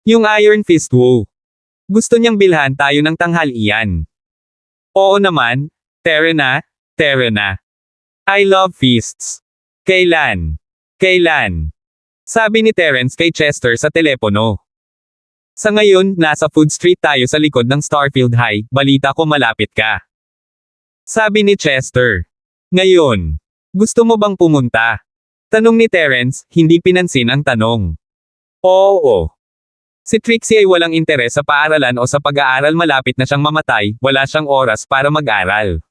Yung Iron Fist Wo. Gusto niyang bilhan tayo ng tanghalian. Oo naman, tara na. I love feasts. Kailan? Sabi ni Terence kay Chester sa telepono. Sa ngayon, nasa Food Street tayo sa likod ng Starfield High, balita ko malapit ka. Sabi ni Chester. Ngayon, gusto mo bang pumunta? Tanong ni Terence, hindi pinansin ang tanong. Oo. Si Trixie ay walang interes sa paaralan o sa pag-aaral, malapit na siyang mamatay, wala siyang oras para mag-aral.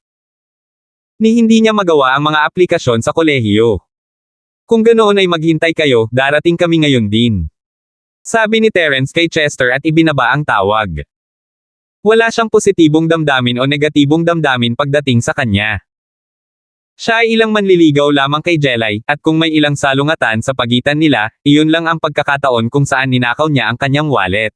Hindi niya magawa ang mga aplikasyon sa kolehiyo. Kung ganoon ay maghintay kayo, darating kami ngayon din. Sabi ni Terence kay Chester at ibinaba ang tawag. Wala siyang positibong damdamin o negatibong damdamin pagdating sa kanya. Siya ay ilang manliligaw lamang kay Jelay, at kung may ilang salungatan sa pagitan nila, iyon lang ang pagkakataon kung saan ninakaw niya ang kanyang wallet.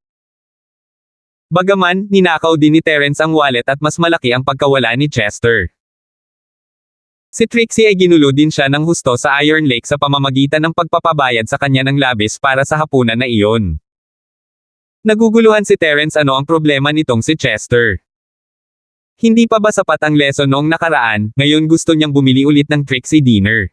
Bagaman, ninakaw din ni Terence ang wallet at mas malaki ang pagkawala ni Chester. Si Trixie ay ginulo din siya ng husto sa Iron Lake sa pamamagitan ng pagpapabayad sa kanya ng labis para sa hapunan na iyon. Naguguluhan si Terence ano ang problema nitong si Chester. Hindi pa ba sapat ang lesson noong nakaraan, ngayon gusto niyang bumili ulit ng Trixie dinner.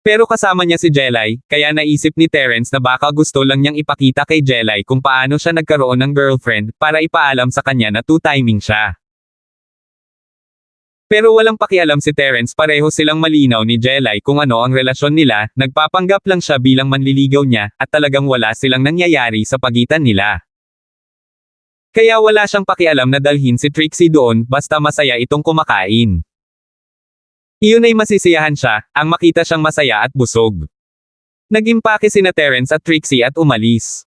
Pero kasama niya si Jelay, kaya naisip ni Terence na baka gusto lang niyang ipakita kay Jelay kung paano siya nagkaroon ng girlfriend, para ipaalam sa kanya na two-timing siya. Pero walang pakialam si Terence, pareho silang malinaw ni Jelay kung ano ang relasyon nila, nagpapanggap lang siya bilang manliligaw niya, at talagang wala silang nangyayari sa pagitan nila. Kaya wala siyang pakialam na dalhin si Trixie doon, basta masaya itong kumakain. Iyon ay masisiyahan siya, ang makita siyang masaya at busog. Nag-impake sina Terence at Trixie at umalis.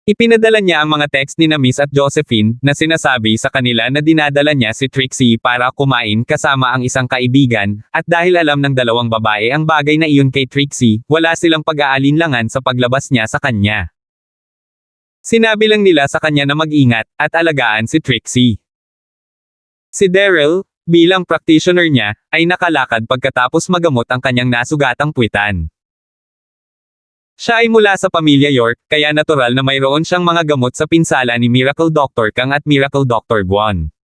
Ipinadala niya ang mga text ni na Miss at Josephine, na sinasabi sa kanila na dinadala niya si Trixie para kumain kasama ang isang kaibigan, at dahil alam ng dalawang babae ang bagay na iyon kay Trixie, wala silang pag-aalinlangan sa paglabas niya sa kanya. Sinabi lang nila sa kanya na mag-ingat, at alagaan si Trixie. Si Daryl, bilang practitioner niya, ay nakalakad pagkatapos magamot ang kanyang nasugatang puwitan. Siya ay mula sa pamilya York, kaya natural na mayroon siyang mga gamot sa pinsala ni Miracle Dr. Kang at Miracle Dr. Guan.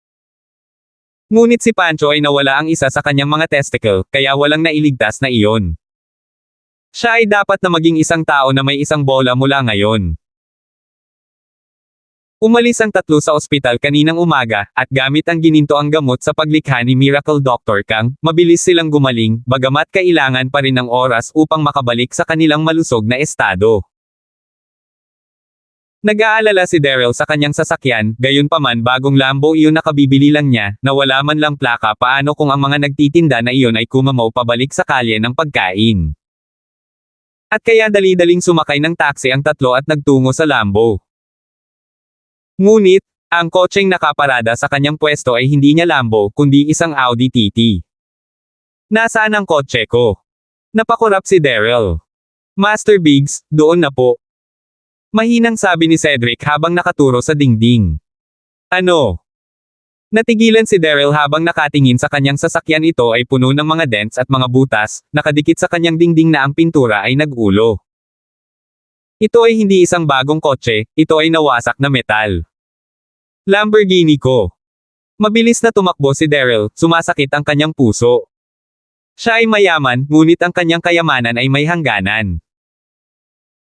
Ngunit si Pancho ay nawala ang isa sa kanyang mga testicle, kaya walang nailigtas na iyon. Siya ay dapat na maging isang tao na may isang bola mula ngayon. Umalis ang tatlo sa ospital kaninang umaga, at gamit ang ginintoang gamot sa paglikha ni Miracle Dr. Kang, mabilis silang gumaling, bagamat kailangan pa rin ng oras upang makabalik sa kanilang malusog na estado. Nag-aalala si Daryl sa kanyang sasakyan, gayunpaman bagong Lambo iyon nakabibili lang niya, na wala man lang plaka. Paano kung ang mga nagtitinda na iyon ay kumamaw pabalik sa kalye ng pagkain? At kaya dali-daling sumakay ng taxi ang tatlo at nagtungo sa Lambo. Ngunit, ang kotseng nakaparada sa kanyang pwesto ay hindi niya Lambo, kundi isang Audi TT. Nasaan ang kotse ko? Napakurap si Daryl. Master Biggs, doon na po. Mahinang sabi ni Cedric habang nakaturo sa dingding. Ano? Natigilan si Daryl habang nakatingin sa kanyang sasakyan. Ito ay puno ng mga dents at mga butas, nakadikit sa kanyang dingding na ang pintura ay nag-ulo. Ito ay hindi isang bagong kotse, ito ay nawasak na metal. Lamborghini ko. Mabilis na tumakbo si Daryl, sumasakit ang kanyang puso. Siya ay mayaman, ngunit ang kanyang kayamanan ay may hangganan.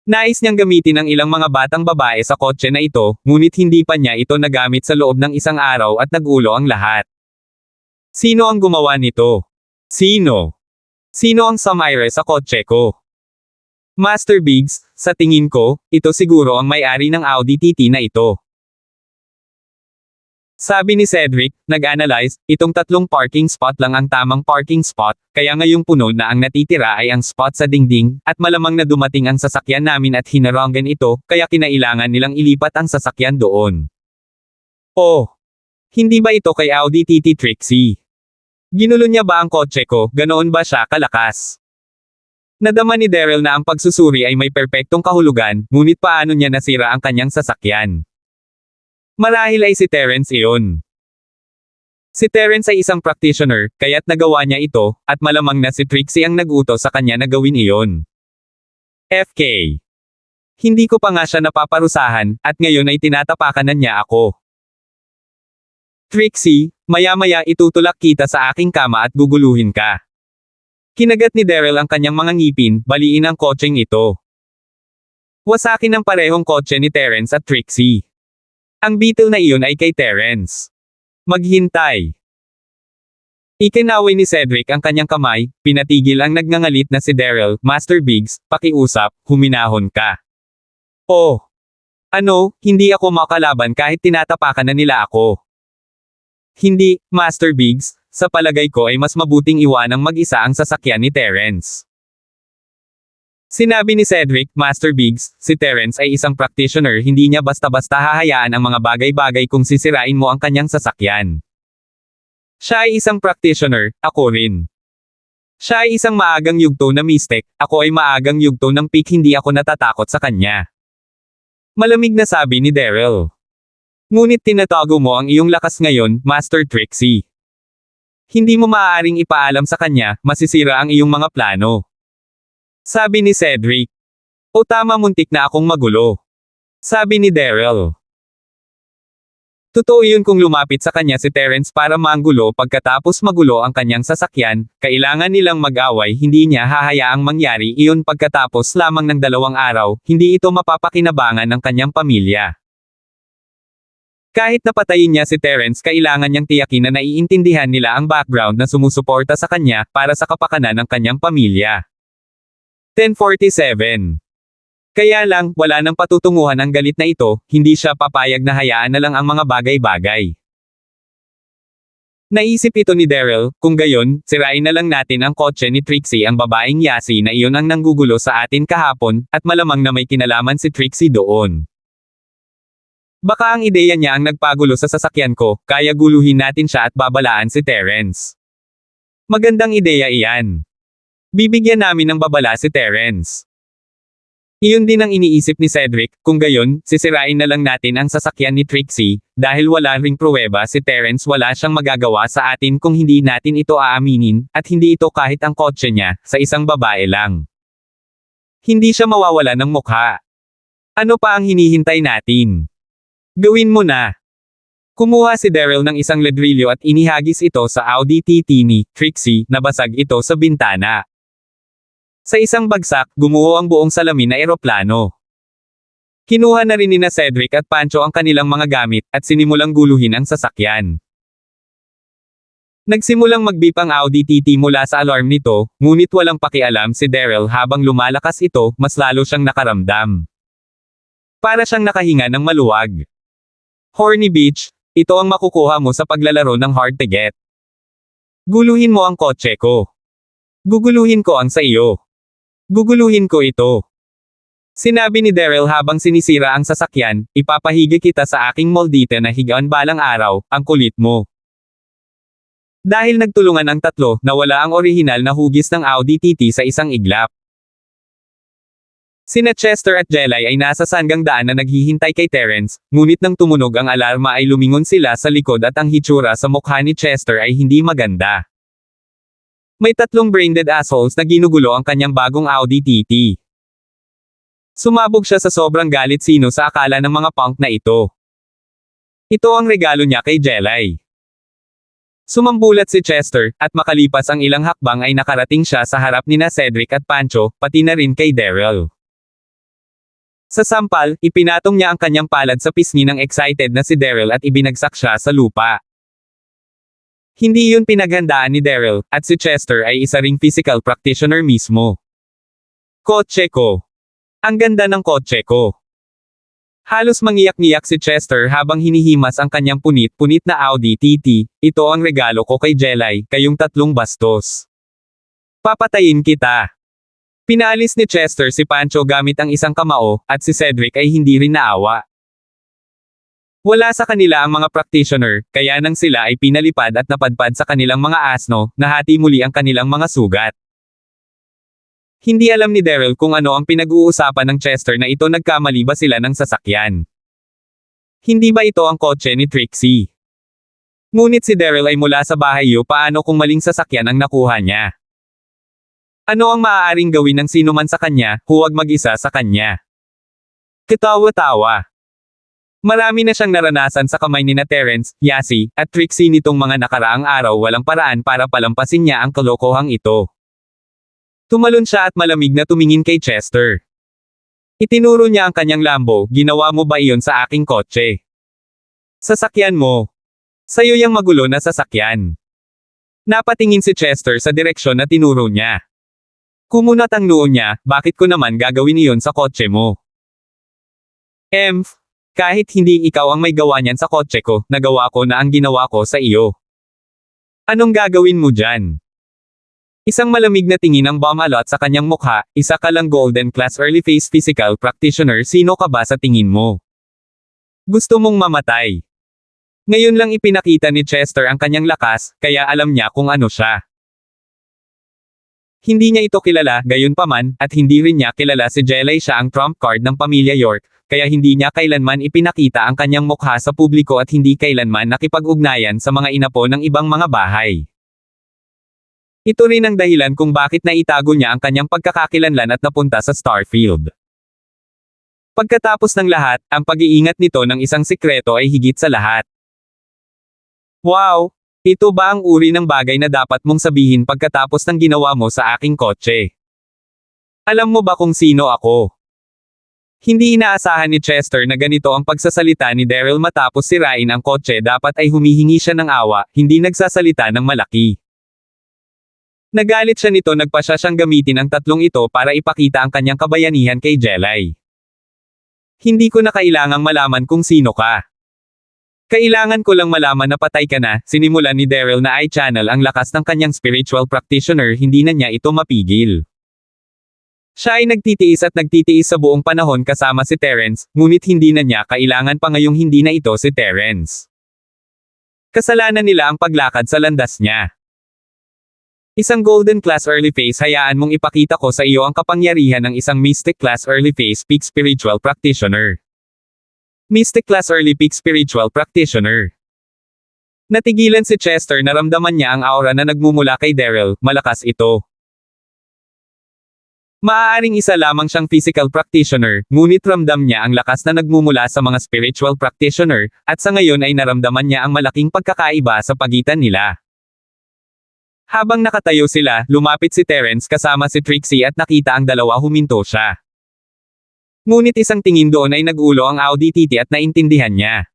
Nais niyang gamitin ang ilang mga batang babae sa kotse na ito, ngunit hindi pa niya ito nagamit sa loob ng isang araw at nagulo ang lahat. Sino ang gumawa nito? Sino? Sino ang sumire sa kotse ko? Master Biggs, sa tingin ko, ito siguro ang may-ari ng Audi TT na ito. Sabi ni Cedric, nag-analyze, itong 3 parking spot lang ang tamang parking spot, kaya ngayong puno na ang natitira ay ang spot sa dingding, at malamang na dumating ang sasakyan namin at hinaranggan ito, kaya kinailangan nilang ilipat ang sasakyan doon. Oh! Hindi ba ito kay Audi TT Trixie? Ginulo niya ba ang kotse ko, ganoon ba siya kalakas? Nadama ni Daryl na ang pagsusuri ay may perpektong kahulugan, ngunit paano niya nasira ang kanyang sasakyan? Marahil ay si Terence iyon. Si Terence ay isang practitioner, kaya't nagawa niya ito, at malamang na si Trixie ang nag-utos sa kanya na gawin iyon. FK. Hindi ko pa nga siya napaparusahan, at ngayon ay tinatapakan na niya ako. Trixie, maya-maya itutulak kita sa aking kama at guguluhin ka. Kinagat ni Daryl ang kanyang mga ngipin, baliin ang kotseng ito. Wasakin ang parehong kotse ni Terence at Trixie. Ang Beetle na iyon ay kay Terence. Maghintay. Ikinaway ni Cedric ang kanyang kamay, pinatigil ang nagngangalit na si Daryl, Master Biggs, pakiusap, huminahon ka. Oh! Ano, hindi ako makalaban kahit tinatapakan na nila ako. Hindi, Master Biggs, sa palagay ko ay mas mabuting iwanang mag-isa ang sasakyan ni Terence. Sinabi ni Cedric, Master Biggs, si Terence ay isang practitioner, hindi niya basta-basta hahayaan ang mga bagay-bagay kung sisirain mo ang kanyang sasakyan. Siya ay isang practitioner, ako rin. Siya ay isang maagang yugto na mystic, ako ay maagang yugto ng peak, hindi ako natatakot sa kanya. Malamig na sabi ni Daryl. Ngunit tinatago mo ang iyong lakas ngayon, Master Trixie. Hindi mo maaaring ipaalam sa kanya, masisira ang iyong mga plano. Sabi ni Cedric. O tama, muntik na akong magulo. Sabi ni Daryl. Totoo yun, kung lumapit sa kanya si Terence para manggulo pagkatapos magulo ang kanyang sasakyan, kailangan nilang mag-away, hindi niya hahayaang mangyari iyon pagkatapos lamang ng 2 araw, hindi ito mapapakinabangan ng kanyang pamilya. Kahit napatayin niya si Terence, kailangan niyang tiyakin na naiintindihan nila ang background na sumusuporta sa kanya para sa kapakanan ng kanyang pamilya. 10:47. Kaya lang, wala nang patutunguhan ang galit na ito, hindi siya papayag na hayaan na lang ang mga bagay-bagay. Naisip ito ni Daryl, kung gayon, sirain na lang natin ang kotse ni Trixie, ang babaeng yasi na iyon ang nanggugulo sa atin kahapon, at malamang na may kinalaman si Trixie doon. Baka ang ideya niya ang nagpagulo sa sasakyan ko, kaya guluhin natin siya at babalaan si Terence. Magandang ideya iyan. Bibigyan namin ng babala si Terence. Iyon din ang iniisip ni Cedric, kung gayon, sisirain na lang natin ang sasakyan ni Trixie, dahil wala ring pruweba si Terence, wala siyang magagawa sa atin kung hindi natin ito aaminin, at hindi ito kahit ang kotse niya, sa isang babae lang. Hindi siya mawawala ng mukha. Ano pa ang hinihintay natin? Gawin mo na. Kumuha si Daryl ng isang ladrilyo at inihagis ito sa Audi TT ni Trixie, nabasag ito sa bintana. Sa isang bagsak, gumuho ang buong salamin na eroplano. Kinuha na rin ni Cedric at Pancho ang kanilang mga gamit, at sinimulang guluhin ang sasakyan. Nagsimulang mag-beep ang Audi TT mula sa alarm nito, ngunit walang pakialam si Daryl habang lumalakas ito, mas lalo siyang nakaramdam. Para siyang nakahinga ng maluwag. Horny bitch, ito ang makukuha mo sa paglalaro ng hard to get. Guluhin mo ang kotse ko. Guguluhin ko ang sa iyo. Guguluhin ko ito. Sinabi ni Daryl habang sinisira ang sasakyan, ipapahigi kita sa aking moldita na higaan balang araw, ang kulit mo. Dahil nagtulungan ang tatlo, nawala ang orihinal na hugis ng Audi TT sa isang iglap. Sina Chester at Jelay ay nasa sanggang daan na naghihintay kay Terence, ngunit nang tumunog ang alarma ay lumingon sila sa likod at ang hitsura sa mukha ni Chester ay hindi maganda. May 3 brain-dead assholes na ginugulo ang kanyang bagong Audi TT. Sumabog siya sa sobrang galit, sino sa akala ng mga punk na ito. Ito ang regalo niya kay Jelay. Sumambulat si Chester, at makalipas ang ilang hakbang ay nakarating siya sa harap nina Cedric at Pancho, pati na rin kay Daryl. Sa sampal, ipinatong niya ang kanyang palad sa pisngi ng excited na si Daryl at ibinagsak siya sa lupa. Hindi yun pinaghandaan ni Daryl, at si Chester ay isa ring physical practitioner mismo. Kotse ko. Ang ganda ng kotse ko. Halos mangiyak-ngiyak si Chester habang hinihimas ang kanyang punit-punit na Audi TT, ito ang regalo ko kay Jelay, kayong tatlong bastos. Papatayin kita. Pinaalis ni Chester si Pancho gamit ang isang kamao, at si Cedric ay hindi rin naawa. Wala sa kanila ang mga practitioner, kaya nang sila ay pinalipad at napadpad sa kanilang mga asno, nahati muli ang kanilang mga sugat. Hindi alam ni Daryl kung ano ang pinag-uusapan ng Chester na ito, nagkamali ba sila ng sasakyan. Hindi ba ito ang kotse ni Trixie? Ngunit si Daryl ay mula sa bahay paano kung maling sasakyan ang nakuha niya? Ano ang maaaring gawin ng sino man sa kanya, huwag mag-isa sa kanya? Katawa-tawa. Marami na siyang naranasan sa kamay ni Terrence, Yasi, at Trixie nitong mga nakaraang araw, walang paraan para palampasin niya ang kalokohang ito. Tumalon siya at malamig na tumingin kay Chester. Itinuro niya ang kanyang Lambo, ginawa mo ba iyon sa aking kotse? Sasakyan mo. Sa'yo yang magulo na sasakyan. Napatingin si Chester sa direksyon na tinuro niya. Kumunat ang noo niya, bakit ko naman gagawin iyon sa kotse mo? Kahit hindi ikaw ang may gawa niyan sa kotse ko, nagawa ko na ang ginawa ko sa iyo. Anong gagawin mo dyan? Isang malamig na tingin ang bumalot sa kanyang mukha, isa ka lang golden class early phase physical practitioner, sino ka ba sa tingin mo? Gusto mong mamatay. Ngayon lang ipinakita ni Chester ang kanyang lakas, kaya alam niya kung ano siya. Hindi niya ito kilala, gayunpaman, at hindi rin niya kilala si Jelay, siya ang trump card ng pamilya York, kaya hindi niya kailanman ipinakita ang kanyang mukha sa publiko at hindi kailanman nakipag-ugnayan sa mga inapo ng ibang mga bahay. Ito rin ang dahilan kung bakit naitago niya ang kanyang pagkakakilanlan at napunta sa Starfield. Pagkatapos ng lahat, ang pag-iingat nito ng isang sikreto ay higit sa lahat. Wow! Ito ba ang uri ng bagay na dapat mong sabihin pagkatapos ng ginawa mo sa aking kotse? Alam mo ba kung sino ako? Hindi inaasahan ni Chester na ganito ang pagsasalita ni Daryl matapos sirain ang kotse, dapat ay humihingi siya ng awa, hindi nagsasalita ng malaki. Nagalit siya nito, nagpasya siyang gamitin ang tatlong ito para ipakita ang kanyang kabayanihan kay Jelay. Hindi ko na kailangang malaman kung sino ka. Kailangan ko lang malaman na patay ka na, sinimulan ni Daryl na i-channel ang lakas ng kanyang spiritual practitioner, hindi na niya ito mapigil. Siya ay nagtitiis at nagtitiis sa buong panahon kasama si Terrence, ngunit hindi na niya kailangan pa ngayong hindi na ito si Terrence. Kasalanan nila ang paglakad sa landas niya. Isang golden class early phase, hayaan mong ipakita ko sa iyo ang kapangyarihan ng isang mystic class early phase peak spiritual practitioner. Mystic class early peak spiritual practitioner. Natigilan si Chester, naramdaman niya ang aura na nagmumula kay Daryl, malakas ito. Maaaring isa lamang siyang physical practitioner, ngunit ramdam niya ang lakas na nagmumula sa mga spiritual practitioner, at sa ngayon ay naramdaman niya ang malaking pagkakaiba sa pagitan nila. Habang nakatayo sila, lumapit si Terrence kasama si Trixie at nakita ang dalawa, huminto siya. Ngunit isang tingin doon ay nagulo ang Audi TT at naintindihan niya.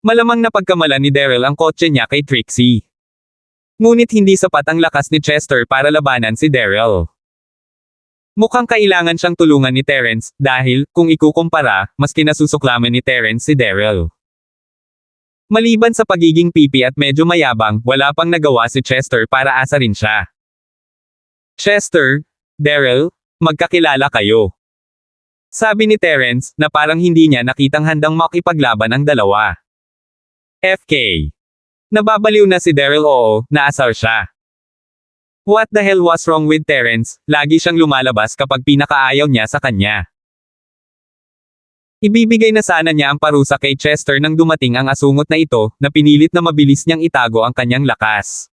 Malamang napagkamalan ni Daryl ang kotse niya kay Trixie. Ngunit hindi sapat ang lakas ni Chester para labanan si Daryl. Mukhang kailangan siyang tulungan ni Terrence, dahil, kung ikukumpara, mas kinasusuklaman ni Terrence si Daryl. Maliban sa pagiging pipi at medyo mayabang, wala pang nagawa si Chester para asarin siya. Chester, Daryl, magkakilala kayo. Sabi ni Terrence, na parang hindi niya nakitang handang makipaglaban ang dalawa. FK. Nababaliw na si Daryl, oo, naasar siya. What the hell was wrong with Terrence? Lagi siyang lumalabas kapag pinakaayaw niya sa kanya. Ibibigay na sana niya ang parusa kay Chester nang dumating ang asungot na ito, na pinilit na mabilis niyang itago ang kanyang lakas.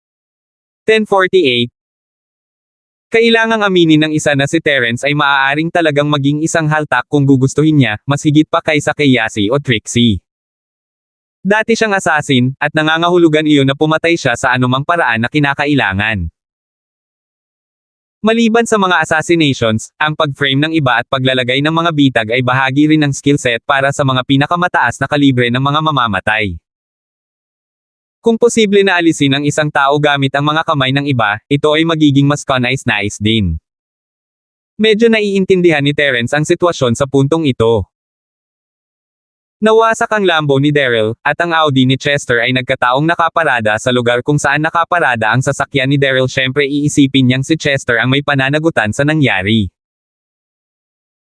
10:48. Kailangang aminin ng isa na si Terrence ay maaaring talagang maging isang haltak kung gugustuhin niya, mas higit pa kaysa kay Yasi o Trixie. Dati siyang assassin, at nangangahulugan iyon na pumatay siya sa anumang paraan na kinakailangan. Maliban sa mga assassinations, ang pag-frame ng iba at paglalagay ng mga bitag ay bahagi rin ng skill set para sa mga pinakamataas na kalibre ng mga mamamatay. Kung posible na alisin ang isang tao gamit ang mga kamay ng iba, ito ay magiging mas kanais-nais din. Medyo naiintindihan ni Terence ang sitwasyon sa puntong ito. Nawasak ang Lambo ni Daryl, at ang Audi ni Chester ay nagkataong nakaparada sa lugar kung saan nakaparada ang sasakyan ni Daryl. Syempre iisipin niyang si Chester ang may pananagutan sa nangyari.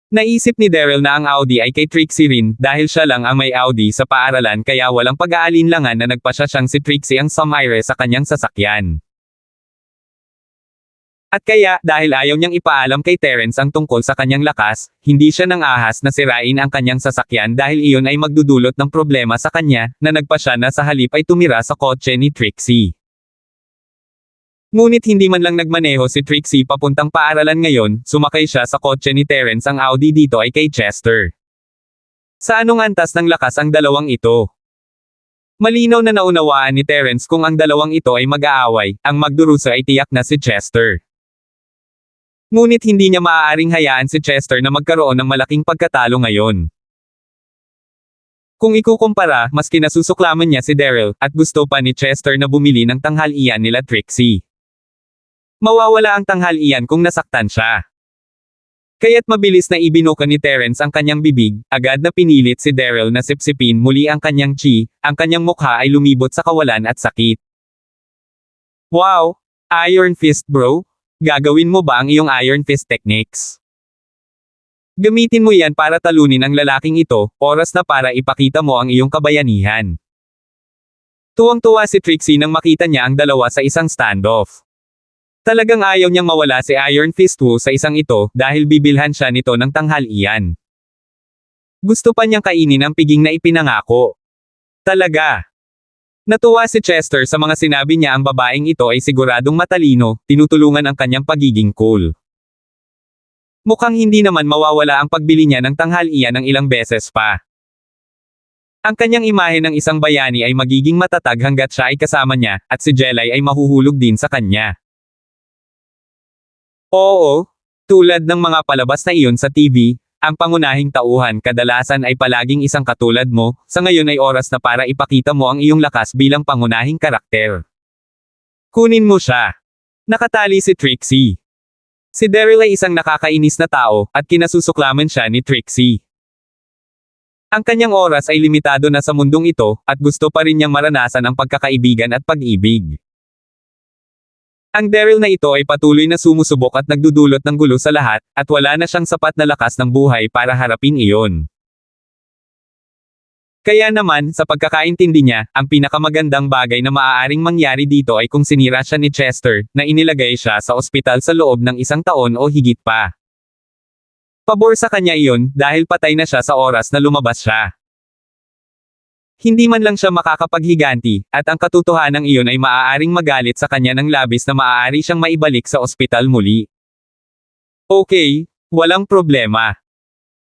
Naisip ni Daryl na ang Audi ay kay Trixie rin, dahil siya lang ang may Audi sa paaralan kaya walang pag-aalinlangan na nagpasya siyang si Trixie ang sumire sa kanyang sasakyan. At kaya, dahil ayaw niyang ipaalam kay Terence ang tungkol sa kanyang lakas, hindi siya nang ahas na sirain ang kanyang sasakyan dahil iyon ay magdudulot ng problema sa kanya, na nagpasya na sa halip ay tumira sa kotse ni Trixie. Ngunit hindi man lang nagmaneho si Trixie papuntang paaralan ngayon, sumakay siya sa kotse ni Terence. Ang Audi dito ay kay Chester. Sa anong antas ng lakas ang dalawang ito? Malinaw na naunawaan ni Terence kung ang dalawang ito ay mag-aaway, ang magdurusa ay tiyak na si Chester. Ngunit hindi niya maaaring hayaan si Chester na magkaroon ng malaking pagkatalo ngayon. Kung ikukumpara, mas kinasusuklaman niya si Daryl, at gusto pa ni Chester na bumili ng tanghalian nila Trixie. Mawawala ang tanghalian kung nasaktan siya. Kaya't mabilis na ibinuka ni Terence ang kanyang bibig, agad na pinilit si Daryl na sipsipin muli ang kanyang chi, ang kanyang mukha ay lumibot sa kawalan at sakit. Wow! Iron Fist bro? Gagawin mo ba ang iyong Iron Fist techniques? Gamitin mo yan para talunin ang lalaking ito, oras na para ipakita mo ang iyong kabayanihan. Tuwang-tuwa si Trixie nang makita niya ang dalawa sa isang standoff. Talagang ayaw niyang mawala si Iron Fist Wu sa isang ito, dahil bibilhan siya nito ng tanghalian. Gusto pa niyang kainin ang piging na ipinangako. Talaga. Natuwa si Chester sa mga sinabi niya. Ang babaeng ito ay siguradong matalino, tinutulungan ang kanyang pagiging cool. Mukhang hindi naman mawawala ang pagbili niya ng tanghalian ng ilang beses pa. Ang kanyang imahe ng isang bayani ay magiging matatag hanggat siya ay kasama niya, at si Jelay ay mahuhulog din sa kanya. Oo, tulad ng mga palabas na iyon sa TV, ang pangunahing tauhan kadalasan ay palaging isang katulad mo. Sa ngayon ay oras na para ipakita mo ang iyong lakas bilang pangunahing karakter. Kunin mo siya. Nakatali si Trixie. Si Daryl ay isang nakakainis na tao, at kinasusuklaman siya ni Trixie. Ang kanyang oras ay limitado na sa mundong ito, at gusto pa rin niyang maranasan ang pagkakaibigan at pag-ibig. Ang Daryl na ito ay patuloy na sumusubok at nagdudulot ng gulo sa lahat, at wala na siyang sapat na lakas ng buhay para harapin iyon. Kaya naman, sa pagkakaintindi niya, ang pinakamagandang bagay na maaaring mangyari dito ay kung sinira siya ni Chester, na inilagay siya sa ospital sa loob ng 1 taon o higit pa. Pabor sa kanya iyon, dahil patay na siya sa oras na lumabas siya. Hindi man lang siya makakapaghiganti, at ang katotohanan iyon ay maaaring magalit sa kanya ng labis na maaari siyang maibalik sa ospital muli. Okay, walang problema.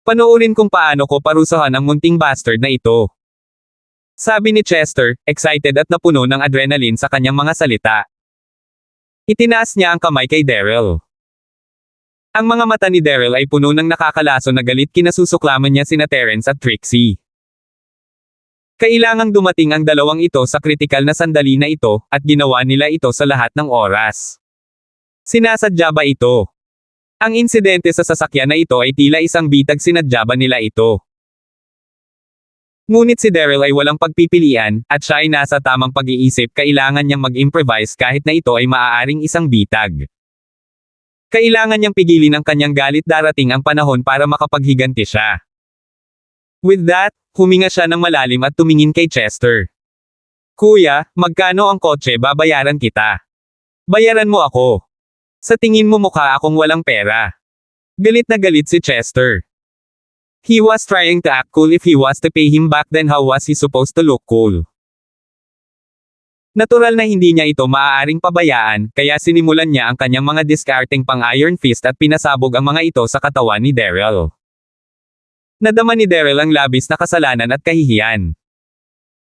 Panoorin kung paano ko parusahan ang munting bastard na ito. Sabi ni Chester, excited at napuno ng adrenaline sa kanyang mga salita. Itinaas niya ang kamay kay Daryl. Ang mga mata ni Daryl ay puno ng nakakalaso na galit. Kinasusuklaman niya sina Terence at Trixie. Kailangang dumating ang dalawang ito sa kritikal na sandali na ito, at ginawa nila ito sa lahat ng oras. Sinasadya ba ito? Ang insidente sa sasakyan na ito ay tila isang bitag. Sinadya ba nila ito? Ngunit si Daryl ay walang pagpipilian, at siya ay nasa tamang pag-iisip. Kailangan niyang mag-improvise kahit na ito ay maaaring isang bitag. Kailangan niyang pigilin ang kanyang galit. Darating ang panahon para makapaghiganti siya. With that, huminga siya ng malalim at tumingin kay Chester. Kuya, magkano ang kotse? Babayaran kita. Bayaran mo ako. Sa tingin mo mukha akong walang pera. Galit na galit si Chester. He was trying to act cool. If he was to pay him back, then how was he supposed to look cool? Natural na hindi niya ito maaaring pabayaan, kaya sinimulan niya ang kanyang mga discarding pang Iron Fist at pinasabog ang mga ito sa katawan ni Daryl. Nadama ni Daryl ang labis na kasalanan at kahihiyan.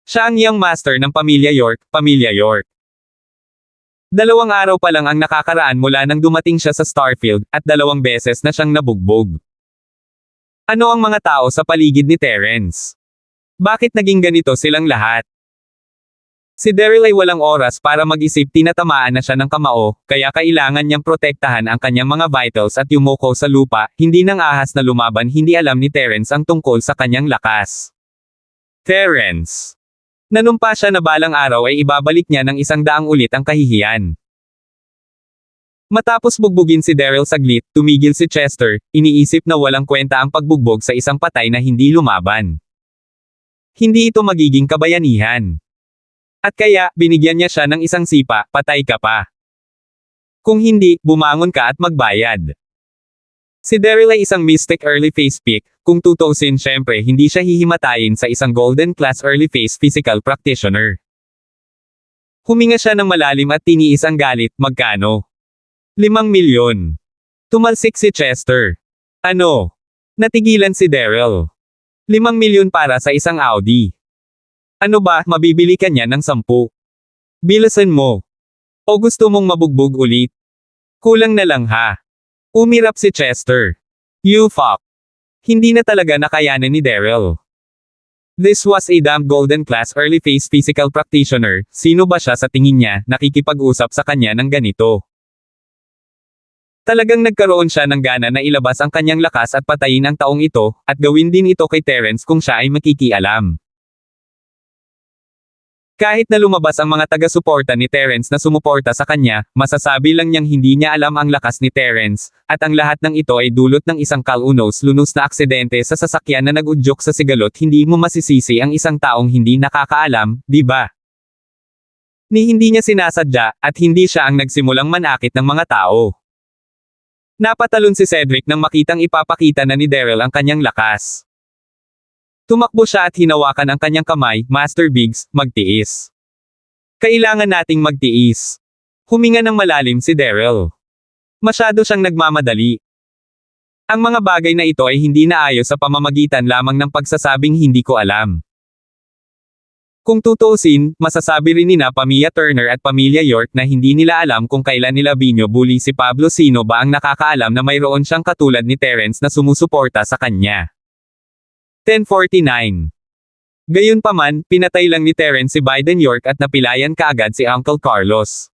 Siya ang young master ng Pamilya York, Pamilya York. 2 araw pa lang ang nakakaraan mula nang dumating siya sa Starfield, at 2 beses na siyang nabugbog. Ano ang mga tao sa paligid ni Terence? Bakit naging ganito silang lahat? Si Daryl ay walang oras para mag-isip, tinatamaan na siya ng kamao, kaya kailangan niyang protektahan ang kanyang mga vitals at yumuko sa lupa, hindi ng ahas na lumaban. Hindi alam ni Terence ang tungkol sa kanyang lakas. Terence. Nanumpa siya na balang araw ay ibabalik niya ng 100 ulit ang kahihiyan. Matapos bugbugin si Daryl saglit, tumigil si Chester, iniisip na walang kwenta ang pagbugbog sa isang patay na hindi lumaban. Hindi ito magiging kabayanihan. At kaya, binigyan niya siya ng isang sipa, patay ka pa. Kung hindi, bumangon ka at magbayad. Si Daryl ay isang mystic early phase pick, kung tutuusin syempre hindi siya hihimatayin sa isang golden class early phase physical practitioner. Huminga siya ng malalim at tiniis ang galit, magkano? 5 milyon. Tumalsik si Chester. Ano? Natigilan si Daryl. 5 milyon para sa isang Audi. Ano ba, mabibili ka niya ng 10? Bilasan mo. O gusto mong mabugbog ulit? Kulang na lang ha. Umirap si Chester. You fuck. Hindi na talaga nakayanan ni Daryl. This was a damn golden class early phase physical practitioner. Sino ba siya sa tingin niya, nakikipag-usap sa kanya ng ganito? Talagang nagkaroon siya ng gana na ilabas ang kanyang lakas at patayin ang taong ito, at gawin din ito kay Terence kung siya ay makikialam. Kahit na lumabas ang mga taga-suporta ni Terence na sumuporta sa kanya, masasabi lang niyang hindi niya alam ang lakas ni Terence, at ang lahat ng ito ay dulot ng isang kalunos-lunos na aksidente sa sasakyan na nag-udyok sa sigalot. Hindi mo masisisi ang isang taong hindi nakakaalam, di ba? Ni hindi niya sinasadya, at hindi siya ang nagsimulang manakit ng mga tao. Napatalon si Cedric nang makitang ipapakita na ni Daryl ang kanyang lakas. Tumakbo siya at hinawakan ang kanyang kamay, Master Biggs, magtiis. Kailangan nating magtiis. Huminga ng malalim si Daryl. Masyado siyang nagmamadali. Ang mga bagay na ito ay hindi naayos sa pamamagitan lamang ng pagsasabing hindi ko alam. Kung tutuusin, masasabi rin nina Pamilya Turner at Pamilya York na hindi nila alam kung kailan nila binubuli si Pablo. Sino ba ang nakakaalam na mayroon siyang katulad ni Terence na sumusuporta sa kanya? 10:49. Gayunpaman, pinatay lang ni Terence si Biden York at napilayan kaagad si Uncle Carlos.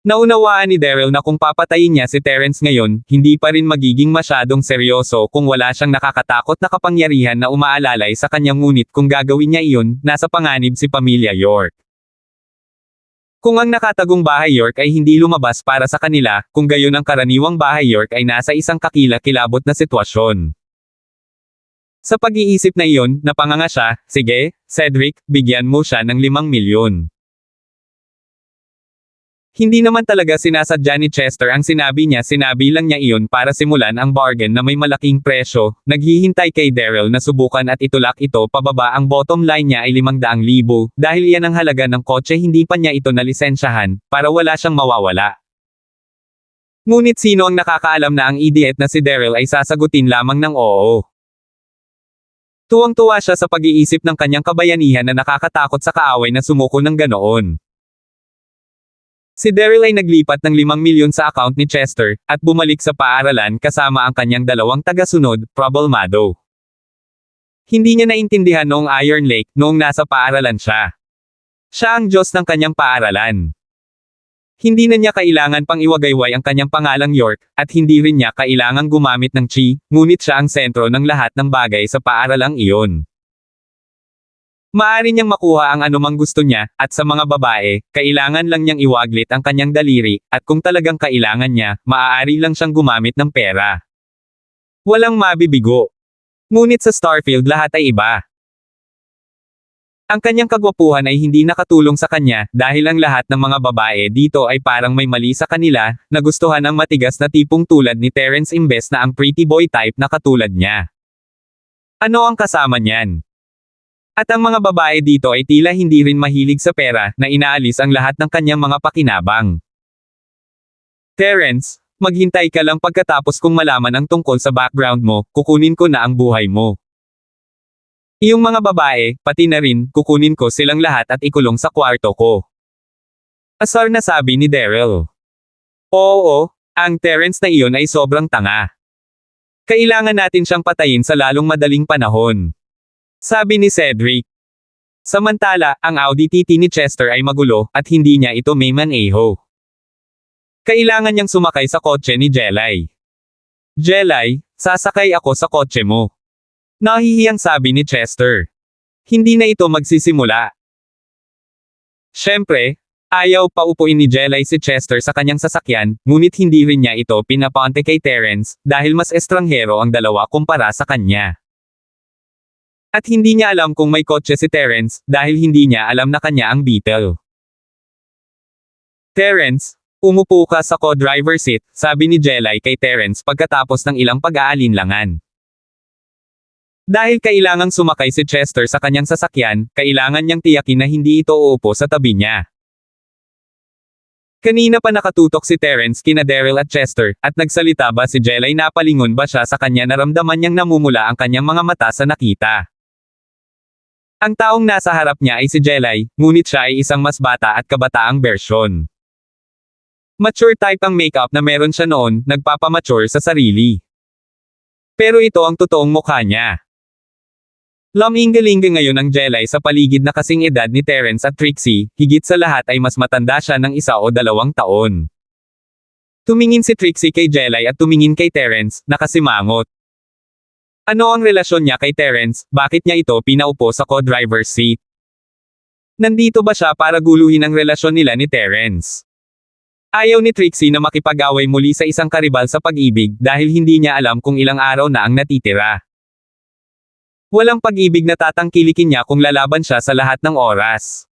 Naunawaan ni Daryl na kung papatayin niya si Terence ngayon, hindi pa rin magiging masyadong seryoso kung wala siyang nakakatakot na kapangyarihan na umaalalay sa kanya, ngunit kung gagawin niya iyon, nasa panganib si Pamilya York. Kung ang nakatagong bahay York ay hindi lumabas para sa kanila, kung gayon ang karaniwang bahay York ay nasa isang kakilakilabot na sitwasyon. Sa pag-iisip na iyon, napanganga siya. Sige, Cedric, bigyan mo siya ng 5 milyon. Hindi naman talaga sinasadya ni Chester ang sinabi niya, sinabi lang niya iyon para simulan ang bargain na may malaking presyo. Naghihintay kay Daryl na subukan at itulak ito pababa. Ang bottom line niya ay 500,000, dahil iyan ang halaga ng kotse. Hindi pa niya ito nalisensyahan, para wala siyang mawawala. Ngunit sino ang nakakaalam na ang idiot na si Daryl ay sasagutin lamang ng oo. Tuwang-tuwa siya sa pag-iisip ng kanyang kabayanihan na nakakatakot sa kaaway na sumuko ng ganoon. Si Daryl ay naglipat ng 5 milyon sa account ni Chester, at bumalik sa paaralan kasama ang kanyang 2 tagasunod, problemado. Hindi niya naintindihan noong Iron Lake, noong nasa paaralan siya. Siya ang Diyos ng kanyang paaralan. Hindi na niya kailangan pang iwagayway ang kanyang pangalang York, at hindi rin niya kailangang gumamit ng chi, ngunit siya ang sentro ng lahat ng bagay sa paaralang iyon. Maaari niyang makuha ang anumang gusto niya, at sa mga babae, kailangan lang niyang iwaglit ang kanyang daliri, at kung talagang kailangan niya, maaari lang siyang gumamit ng pera. Walang mabibigo. Ngunit sa Starfield lahat ay iba. Ang kanyang kagwapuhan ay hindi nakatulong sa kanya, dahil ang lahat ng mga babae dito ay parang may mali sa kanila, nagustuhan ang matigas na tipong tulad ni Terence imbes na ang pretty boy type na katulad niya. Ano ang kasama niyan? At ang mga babae dito ay tila hindi rin mahilig sa pera, na inaalis ang lahat ng kanyang mga pakinabang. Terence, maghintay ka lang, pagkatapos kong malaman ang tungkol sa background mo, kukunin ko na ang buhay mo. Iyong mga babae, pati na rin, kukunin ko silang lahat at ikulong sa kwarto ko. Asar na sabi ni Daryl. Oo, ang Terrence na iyon ay sobrang tanga. Kailangan natin siyang patayin sa lalong madaling panahon. Sabi ni Cedric. Samantala, ang Audi TT ni Chester ay magulo, at hindi niya ito may maneho. Kailangan niyang sumakay sa kotse ni Jelay. Jelay, sasakay ako sa kotse mo. Nahihiyang sabi ni Chester. Hindi na ito magsisimula. Siyempre, ayaw paupuin ni Jelay si Chester sa kanyang sasakyan, ngunit hindi rin niya ito pinapante kay Terrence, dahil mas estranghero ang dalawa kumpara sa kanya. At hindi niya alam kung may kotse si Terrence, dahil hindi niya alam na kanya ang Beetle. Terrence, umupo ka sa co-driver seat, sabi ni Jelay kay Terrence pagkatapos ng ilang pag-aalinlangan. Dahil kailangang sumakay si Chester sa kanyang sasakyan, kailangan niyang tiyakin na hindi ito uupo sa tabi niya. Kanina pa nakatutok si Terrence kina Daryl at Chester, at nagsalita ba si Jelay na palingon ba siya sa kanya naramdaman niyang namumula ang kanyang mga mata sa nakita. Ang taong nasa harap niya ay si Jelay, ngunit siya ay isang mas bata at kabataang bersyon. Mature type ang makeup na meron siya noon, nagpapamature sa sarili. Pero ito ang totoong mukha niya. Lamingga-lingga ngayon ang Jelay sa paligid na kasing edad ni Terrence at Trixie, higit sa lahat ay mas matanda siya ng 1 o 2 taon. Tumingin si Trixie kay Jelay at tumingin kay Terrence, nakasimangot. Ano ang relasyon niya kay Terrence, bakit niya ito pinaupo sa co-driver's seat? Nandito ba siya para guluhin ang relasyon nila ni Terrence? Ayaw ni Trixie na makipag-away muli sa isang karibal sa pag-ibig dahil hindi niya alam kung ilang araw na ang natitira. Walang pag-ibig na tatangkilikin niya kung lalaban siya sa lahat ng oras.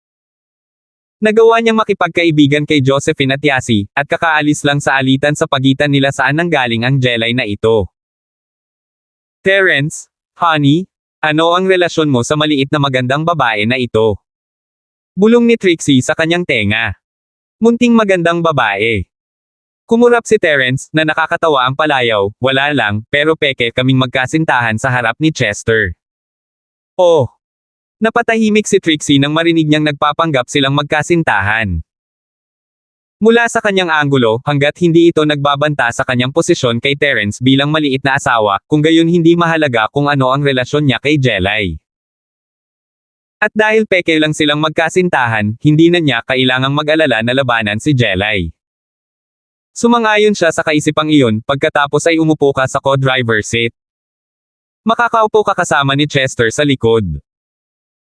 Nagawa niyang makipagkaibigan kay Josephine at Yasi, at kakaalis lang sa alitan sa pagitan nila saan nanggaling ang Jelay na ito. Terrence, honey, ano ang relasyon mo sa maliit na magandang babae na ito? Bulong ni Trixie sa kanyang tenga. Munting magandang babae. Kumurap si Terrence, na nakakatawa ang palayaw, wala lang, pero peke kaming magkasintahan sa harap ni Chester. Oh! Napatahimik si Trixie nang marinig niyang nagpapanggap silang magkasintahan. Mula sa kanyang anggulo, hanggat hindi ito nagbabanta sa kanyang posisyon kay Terrence bilang maliit na asawa, kung gayon hindi mahalaga kung ano ang relasyon niya kay Jelay. At dahil peke lang silang magkasintahan, hindi na niya kailangang mag-alala na labanan si Jelay. Sumangayon siya sa kaisipang iyon, pagkatapos ay umupo ka sa co-driver seat. Makakaupo ka kasama ni Chester sa likod.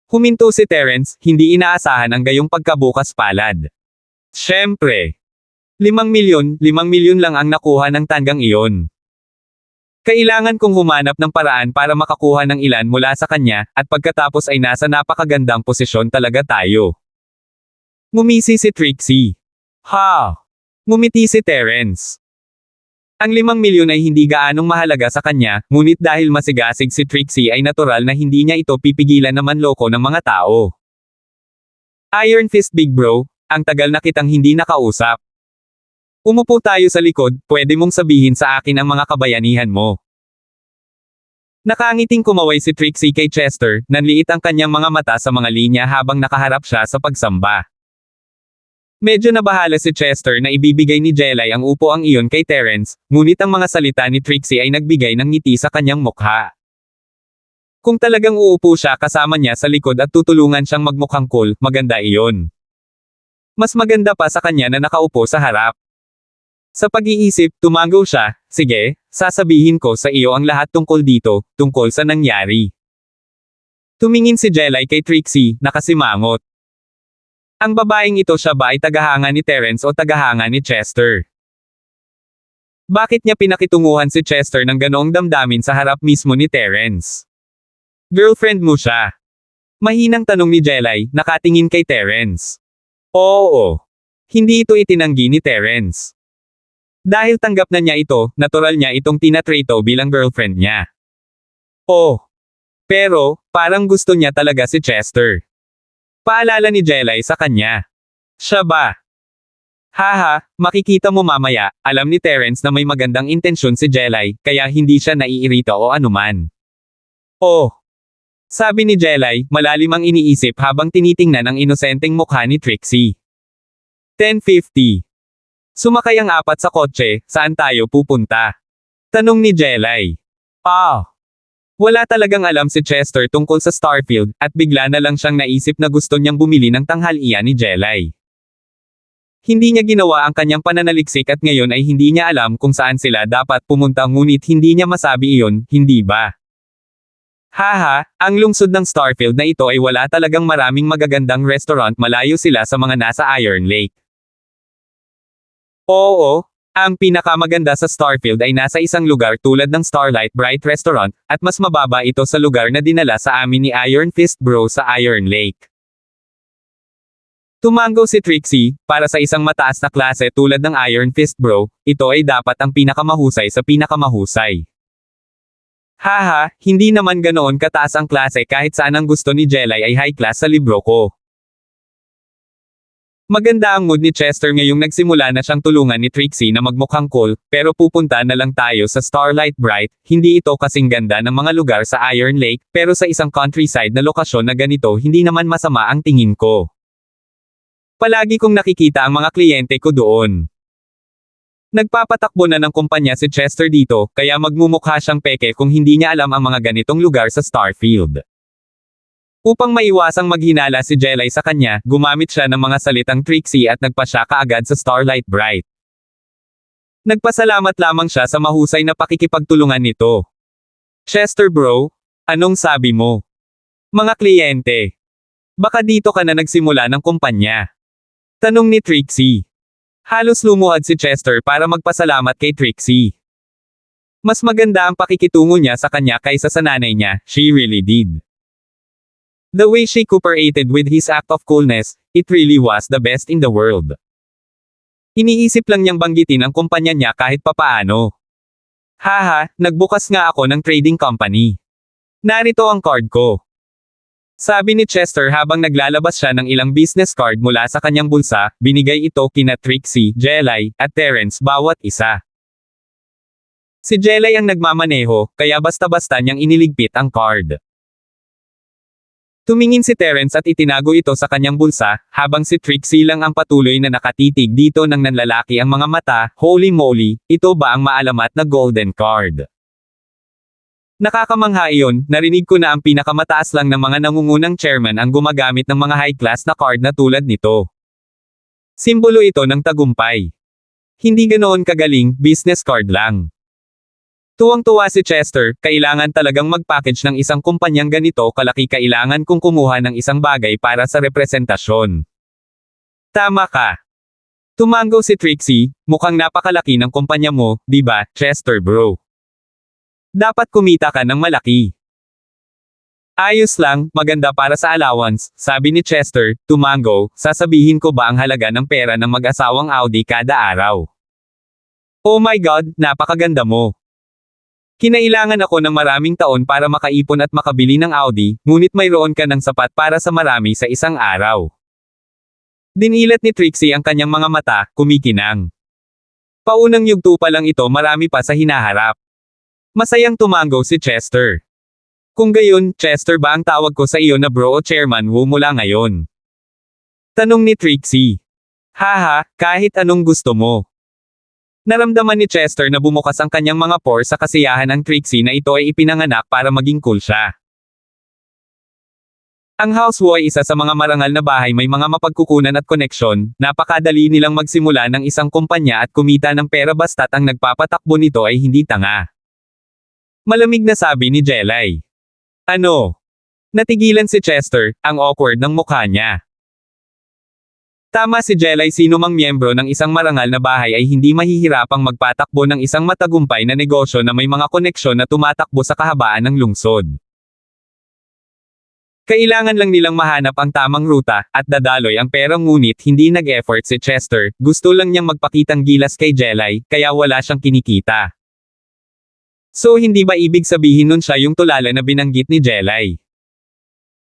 Huminto si Terrence, hindi inaasahan ang gayong pagkabukas palad. Siyempre. 5 milyon lang ang nakuha ng tanggang iyon. Kailangan kong humanap ng paraan para makakuha ng ilan mula sa kanya, at pagkatapos ay nasa napakagandang posisyon talaga tayo. Ngumisi si Trixie. Ha! Ngumiti si Terrence. Ang 5 milyon ay hindi gaanong mahalaga sa kanya, ngunit dahil masigasig si Trixie ay natural na hindi niya ito pipigilan na manloko ng mga tao. Iron Fist Big Bro, ang tagal na kitang hindi nakausap. Umupo tayo sa likod, pwede mong sabihin sa akin ang mga kabayanihan mo. Nakangiting kumaway si Trixie kay Chester, nanliit ang kanyang mga mata sa mga linya habang nakaharap siya sa pagsamba. Medyo nabahala si Chester na ibibigay ni Jelay ang upo ang iyon kay Terrence, ngunit ang mga salita ni Trixie ay nagbigay ng ngiti sa kanyang mukha. Kung talagang uupo siya kasama niya sa likod at tutulungan siyang magmukhang cool, maganda iyon. Mas maganda pa sa kanya na nakaupo sa harap. Sa pag-iisip, tumango siya, sige, sasabihin ko sa iyo ang lahat tungkol dito, tungkol sa nangyari. Tumingin si Jelay kay Trixie, nakasimangot. Ang babaeng ito siya ba ay tagahanga ni Terrence o tagahanga ni Chester? Bakit niya pinakitunguhan si Chester ng ganoong damdamin sa harap mismo ni Terrence? Girlfriend mo siya? Mahinang tanong ni Jelay, nakatingin kay Terrence. Oo. Hindi ito itinanggi ni Terrence. Dahil tanggap na niya ito, natural niya itong tinatrato bilang girlfriend niya. Oh. Pero, parang gusto niya talaga si Chester. Paalala ni Jelay sa kanya. Siya ba? Haha, makikita mo mamaya, alam ni Terrence na may magandang intensyon si Jelay, kaya hindi siya naiirita o anuman. Oh. Sabi ni Jelay, malalim ang iniisip habang tinitingnan ang inosenteng mukha ni Trixie. 10:50. Sumakay ang apat sa kotse, saan tayo pupunta? Tanong ni Jelay. Wala talagang alam si Chester tungkol sa Starfield, at bigla na lang siyang naisip na gusto niyang bumili ng tanghalian ni Jelay. Hindi niya ginawa ang kanyang pananaliksik at ngayon ay hindi niya alam kung saan sila dapat pumunta ngunit hindi niya masabi iyon, hindi ba? Haha, ang lungsod ng Starfield na ito ay wala talagang maraming magagandang restaurant, malayo sila sa mga nasa Iron Lake. Oo, ang pinakamaganda sa Starfield ay nasa isang lugar tulad ng Starlight Bright Restaurant, at mas mababa ito sa lugar na dinala sa amin ni Iron Fist Bro sa Iron Lake. Tumango si Trixie, para sa isang mataas na klase tulad ng Iron Fist Bro, ito ay dapat ang pinakamahusay sa pinakamahusay. Haha, hindi naman ganoon kataas ang klase kahit saan ang gusto ni Jelay ay high class sa libro ko. Maganda ang mood ni Chester ngayong nagsimula na siyang tulungan ni Trixie na magmukhang cool, pero pupunta na lang tayo sa Starlight Bright, hindi ito kasing ganda ng mga lugar sa Iron Lake, pero sa isang countryside na lokasyon na ganito hindi naman masama ang tingin ko. Palagi kong nakikita ang mga kliyente ko doon. Nagpapatakbo na ng kumpanya si Chester dito, kaya magmumukha siyang peke kung hindi niya alam ang mga ganitong lugar sa Starfield. Upang maiwasang maghinala si Jelay sa kanya, gumamit siya ng mga salitang Trixie at nagpa siya kaagad sa Starlight Bright. Nagpasalamat lamang siya sa mahusay na pakikipagtulungan nito. Chester bro, anong sabi mo? Mga kliyente. Baka dito ka na nagsimula ng kumpanya. Tanong ni Trixie. Halos lumuhad si Chester para magpasalamat kay Trixie. Mas maganda ang pakikitungo niya sa kanya kaysa sa nanay niya, she really did. The way she cooperated with his act of coolness, it really was the best in the world. Iniisip lang niyang banggitin ang kumpanya niya kahit papaano. Haha, nagbukas nga ako ng trading company. Narito ang card ko. Sabi ni Chester habang naglalabas siya ng ilang business card mula sa kanyang bulsa, binigay ito kina Trixie, Jelay, at Terence bawat isa. Si Jelay ang nagmamaneho, kaya basta-basta niyang iniligpit ang card. Tumingin si Terence at itinago ito sa kanyang bulsa, habang si Trixie lang ang patuloy na nakatitig dito nang nanlalaki ang mga mata, holy moly, ito ba ang maalamat na golden card? Nakakamangha iyon, narinig ko na ang pinakamataas lang ng mga nangungunang chairman ang gumagamit ng mga high-class na card na tulad nito. Simbolo ito ng tagumpay. Hindi ganoon kagaling, business card lang. Tuwang-tuwa si Chester, kailangan talagang mag-package ng isang kumpanyang ganito kalaki, kailangan kong kumuha ng isang bagay para sa representasyon. Tama ka. Tumango si Trixie, mukhang napakalaki ng kumpanya mo, di ba, Chester bro? Dapat kumita ka ng malaki. Ayos lang, maganda para sa allowance, sabi ni Chester, tumango, sasabihin ko ba ang halaga ng pera ng mag-asawang Audi kada araw? Oh my God, napakaganda mo. Kinailangan ako ng maraming taon para makaipon at makabili ng Audi, ngunit mayroon ka ng sapat para sa marami sa isang araw. Dinilat ni Trixie ang kanyang mga mata, kumikinang. Paunang yugto pa lang ito, marami pa sa hinaharap. Masayang tumango si Chester. Kung gayon, Chester ba ang tawag ko sa iyo na bro o chairman Wu mula ngayon? Tanong ni Trixie. Haha, kahit anong gusto mo. Naramdaman ni Chester na bumukas ang kanyang mga pores sa kasiyahan ng Trixie na ito ay ipinanganak para maging cool siya. Ang Houseway ay isa sa mga marangal na bahay, may mga mapagkukunan at koneksyon, napakadali nilang magsimula ng isang kumpanya at kumita ng pera basta't ang nagpapatakbo nito ay hindi tanga. Malamig na sabi ni Jelay. Ano? Natigilan si Chester, ang awkward ng mukha niya. Tama si Jelay, sino mang miyembro ng isang marangal na bahay ay hindi mahihirapang magpatakbo ng isang matagumpay na negosyo na may mga koneksyon na tumatakbo sa kahabaan ng lungsod. Kailangan lang nilang mahanap ang tamang ruta, at dadaloy ang pera, ngunit hindi nag-effort si Chester, gusto lang niyang magpakitang gilas kay Jelay, kaya wala siyang kinikita. So hindi ba ibig sabihin nun siya yung tulala na binanggit ni Jelay?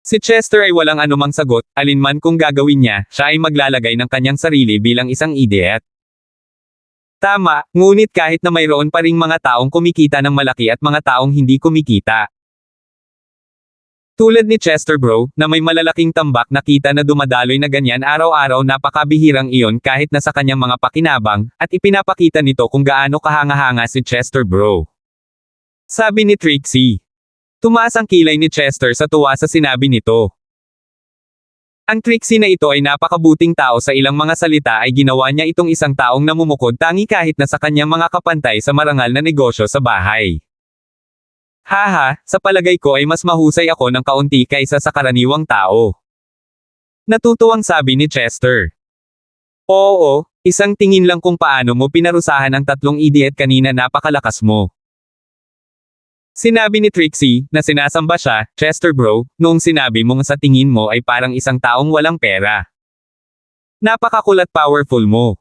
Si Chester ay walang anumang sagot, alinman kung gagawin niya, siya ay maglalagay ng kanyang sarili bilang isang idiot. Tama, ngunit kahit na mayroon pa ring mga taong kumikita ng malaki at mga taong hindi kumikita. Tulad ni Chester bro, na may malalaking tambak na kita na dumadaloy na ganyan araw-araw, napakabihirang iyon kahit na sa kanyang mga pakinabang, at ipinapakita nito kung gaano kahanga-hanga si Chester bro. Sabi ni Trixie. Tumaas ang kilay ni Chester sa tuwa sa sinabi nito. Ang Trixie na ito ay napakabuting tao, sa ilang mga salita ay ginawa niya itong isang taong namumukod tangi kahit na sa kanyang mga kapantay sa marangal na negosyo sa bahay. Haha, sa palagay ko ay mas mahusay ako ng kaunti kaysa sa karaniwang tao. Natutuwang sabi ni Chester. Oo, isang tingin lang kung paano mo pinarusahan ang tatlong idiot kanina, napakalakas mo. Sinabi ni Trixie, na sinasamba siya, Chester bro, noong sinabi mong sa tingin mo ay parang isang taong walang pera. Napakakulat powerful mo.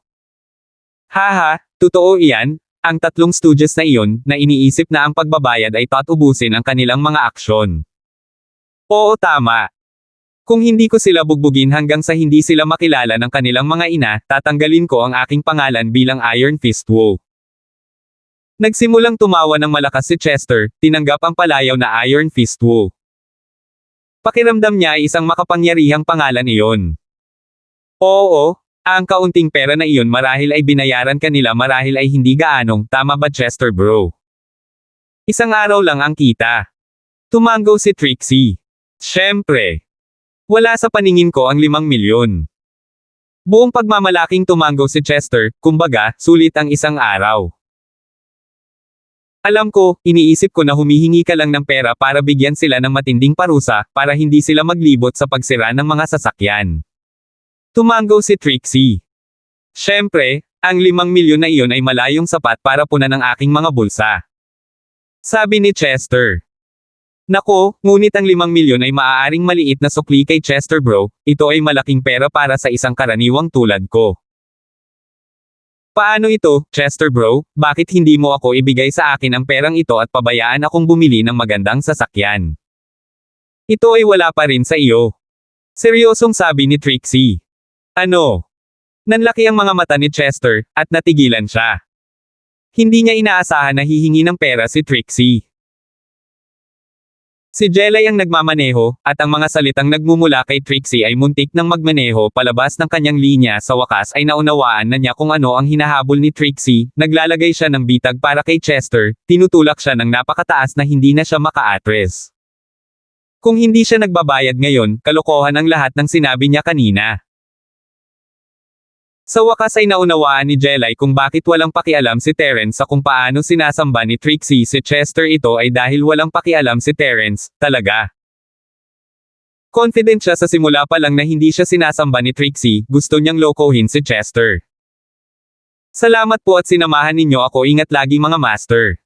Haha, totoo iyan, ang tatlong stooges na iyon, na iniisip na ang pagbabayad ay ubusin ang kanilang mga aksyon. Oo, tama. Kung hindi ko sila bugbugin hanggang sa hindi sila makilala ng kanilang mga ina, tatanggalin ko ang aking pangalan bilang Iron Fist Wo. Nagsimulang tumawa ng malakas si Chester, tinanggap ang palayaw na Iron Fist Wo. Pakiramdam niya ay isang makapangyarihang pangalan iyon. Oo, ang kaunting pera na iyon marahil ay binayaran kanila, marahil ay hindi gaanong, tama ba Chester bro? Isang araw lang ang kita. Tumango si Trixie. Siyempre. Wala sa paningin ko ang 5 milyon. Buong pagmamalaking tumango si Chester, kumbaga, sulit ang isang araw. Alam ko, iniisip ko na humihingi ka lang ng pera para bigyan sila ng matinding parusa, para hindi sila maglibot sa pagsira ng mga sasakyan. Tumango si Trixie. Siyempre, ang 5 milyon na iyon ay malayong sapat para punan ang aking mga bulsa. Sabi ni Chester. Nako, ngunit ang 5 milyon ay maaaring maliit na sukli kay Chester bro, ito ay malaking pera para sa isang karaniwang tulad ko. Paano ito, Chester bro, bakit hindi mo ako ibigay sa akin ang perang ito at pabayaan akong bumili ng magandang sasakyan? Ito ay wala pa rin sa iyo. Seryosong sabi ni Trixie. Ano? Nanlaki ang mga mata ni Chester, at natigilan siya. Hindi niya inaasahan na hihingi ng pera si Trixie. Si Jelay ang nagmamaneho, at ang mga salitang nagmumula kay Trixie ay muntik nang magmaneho palabas ng kanyang linya. Sa wakas ay naunawaan na niya kung ano ang hinahabol ni Trixie, naglalagay siya ng bitag para kay Chester, tinutulak siya ng napakataas na hindi na siya maka-atres. Kung hindi siya nagbabayad ngayon, kalokohan ang lahat ng sinabi niya kanina. Sa wakas ay naunawaan ni Jelay kung bakit walang pakialam si Terence sa kung paano sinasamba ni Trixie si Chester. Ito ay dahil walang pakialam si Terence, talaga. Confident siya sa simula pa lang na hindi siya sinasamba ni Trixie, gusto niyang lokohin si Chester. Salamat po at sinamahan ninyo ako, ingat lagi mga master.